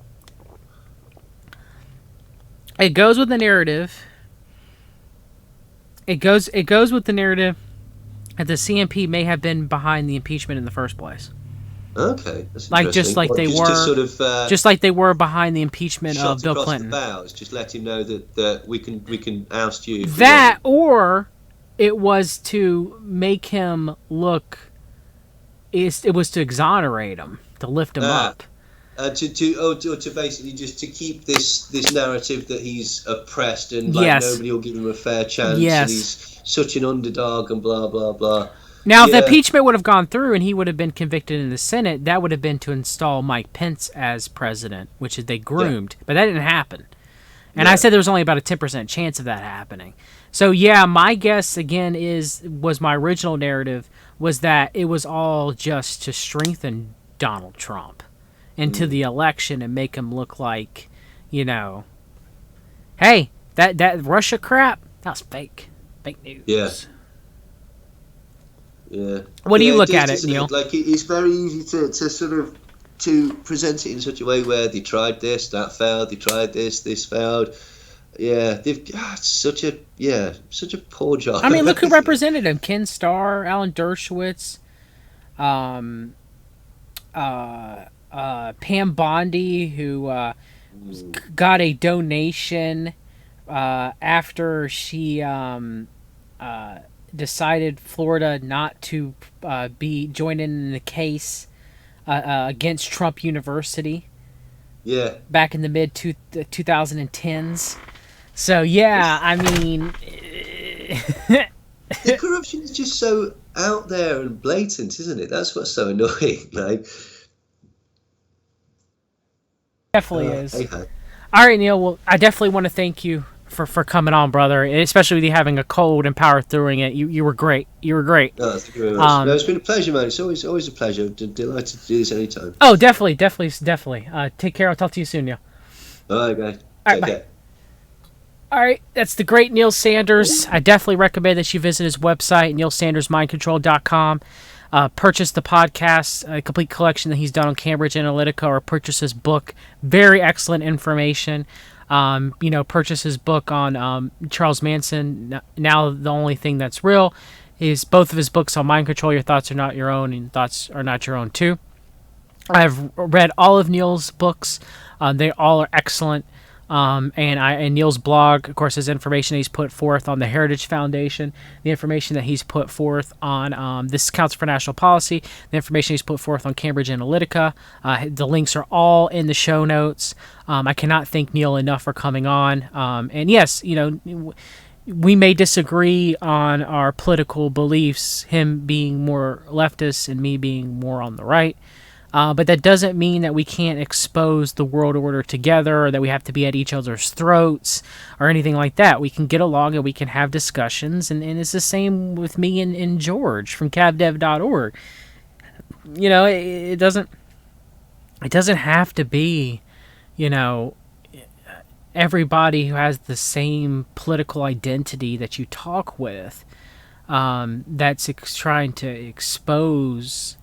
It goes with the narrative. It goes with the narrative that the CNP may have been behind the impeachment in the first place. Okay, just like they were behind the impeachment of Bill Clinton. The bows, just let him know that we can oust you. That, or it was to make him look. It was to exonerate him, to lift him up. To basically just to keep this narrative that he's oppressed and nobody will give him a fair chance and he's such an underdog and blah blah blah. Now, if the impeachment would have gone through and he would have been convicted in the Senate, that would have been to install Mike Pence as president, which they groomed. But that didn't happen. And I said there was only about a 10% chance of that happening. So, my guess, again, was my original narrative, was that it was all just to strengthen Donald Trump into the election and make him look like, hey, that Russia crap, that was fake. Fake news. Yeah. Yeah. What do you look at it, Neil? It's very easy to sort of to present it in such a way where they tried this, that failed, they tried this failed. Yeah, they've such a poor job. I mean, look who represented him: Ken Starr, Alan Dershowitz, Pam Bondi, who got a donation after she decided Florida not to be joined in the case against Trump University. Yeah. Back in the mid 2010s. So I mean, the corruption is just so out there and blatant, isn't it? That's what's so annoying. Definitely is. All right, Neil. Well, I definitely want to thank you for coming on, brother. Especially with you having a cold and power through it. You were great. You were great. No, thank you very much. No, it's been a pleasure, man. It's always a pleasure. Delighted to do this anytime. Oh, definitely. Take care. I'll talk to you soon, Neil. All right, guys. All right, Take bye. care. All right, that's the great Neil Sanders. I definitely recommend that you visit his website, neilsandersmindcontrol.com. Purchase the podcast, a complete collection that he's done on Cambridge Analytica, or purchase his book. Very excellent information. Purchase his book on Charles Manson. Now the only thing that's real is both of his books on mind control. Your thoughts are not your own, and thoughts are not your own too. I've read all of Neil's books. They all are excellent. And Neil's blog, of course, his information he's put forth on the Heritage Foundation, the information that he's put forth on this Council for National Policy, the information he's put forth on Cambridge Analytica. The links are all in the show notes. I cannot thank Neil enough for coming on. And yes, we may disagree on our political beliefs, him being more leftist and me being more on the right. But that doesn't mean that we can't expose the world order together, or that we have to be at each other's throats or anything like that. We can get along and we can have discussions, and it's the same with me and George from cavdev.org. It doesn't have to be, everybody who has the same political identity that you talk with, that's trying to expose,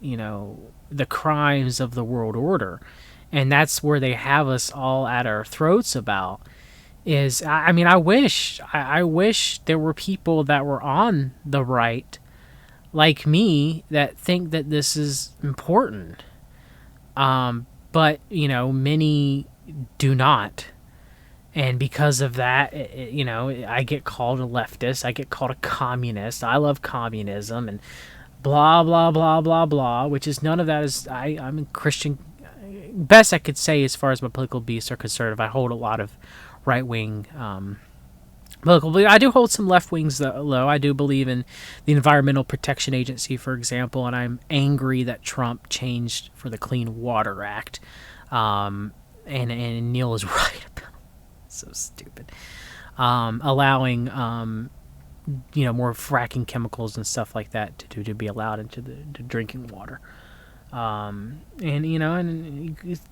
the crimes of the world order. And that's where they have us all at our throats about is, I wish there were people that were on the right like me that think that this is important. But many do not. And because of that, I get called a leftist. I get called a communist. I love communism and blah, blah, blah, blah, blah, which is none of that is, I'm a Christian. Best I could say as far as my political beliefs are concerned, I hold a lot of right-wing political beliefs. I do hold some left wings, though. I do believe in the Environmental Protection Agency, for example, and I'm angry that Trump changed for the Clean Water Act. And Neil is right about it. So stupid. Allowing more fracking chemicals and stuff like that to be allowed into the drinking water. And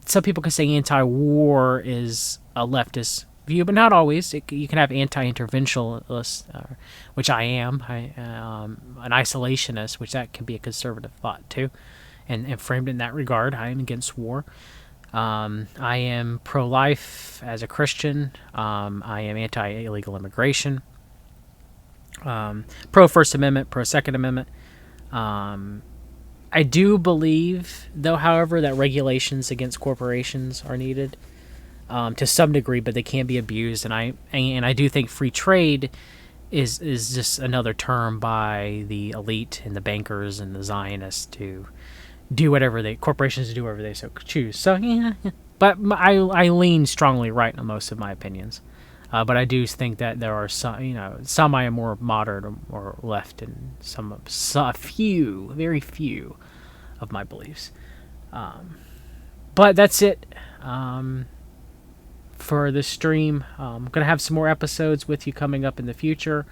some people can say anti-war is a leftist view, but not always. You can have anti-interventionist, which I am. An isolationist, which that can be a conservative thought too. And framed in that regard, I am against war. I am pro-life as a Christian. I am anti-illegal immigration. Pro-First Amendment, pro-Second Amendment. I do believe, though, however, that regulations against corporations are needed to some degree, but they can't be abused. And I do think free trade is just another term by the elite and the bankers and the Zionists to do whatever corporations do whatever they so choose. So yeah. But I lean strongly right on most of my opinions. But I do think that there are some I am more moderate or left, and very few of my beliefs. But that's it for the stream. I'm going to have some more episodes with you coming up in the future.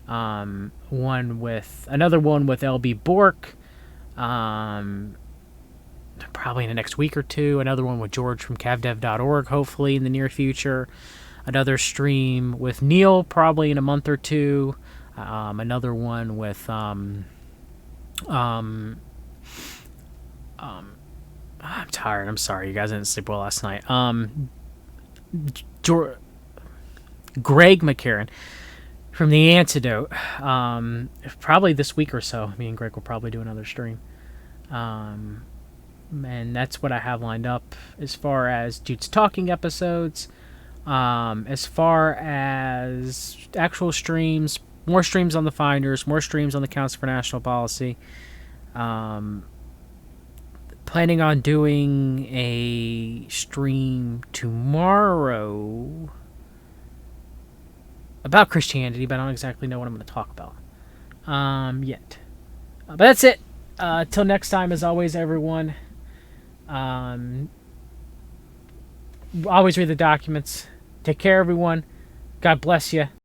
Another one with LBRY. Probably in the next week or two. Another one with George from cavdev.org, hopefully in the near future. Another stream with Neil, probably in a month or two. Another one with I'm tired. I'm sorry, you guys didn't sleep well last night. Greg McCarran from The Antidote. Probably this week or so. Me and Greg will probably do another stream. And that's what I have lined up as far as Dude's Talking episodes. As far as actual streams, more streams on the Finders, more streams on the Council for National Policy. Planning on doing a stream tomorrow about Christianity, but I don't exactly know what I'm going to talk about yet. But that's it. Till next time, as always, everyone. Always read the documents. Take care, everyone. God bless you.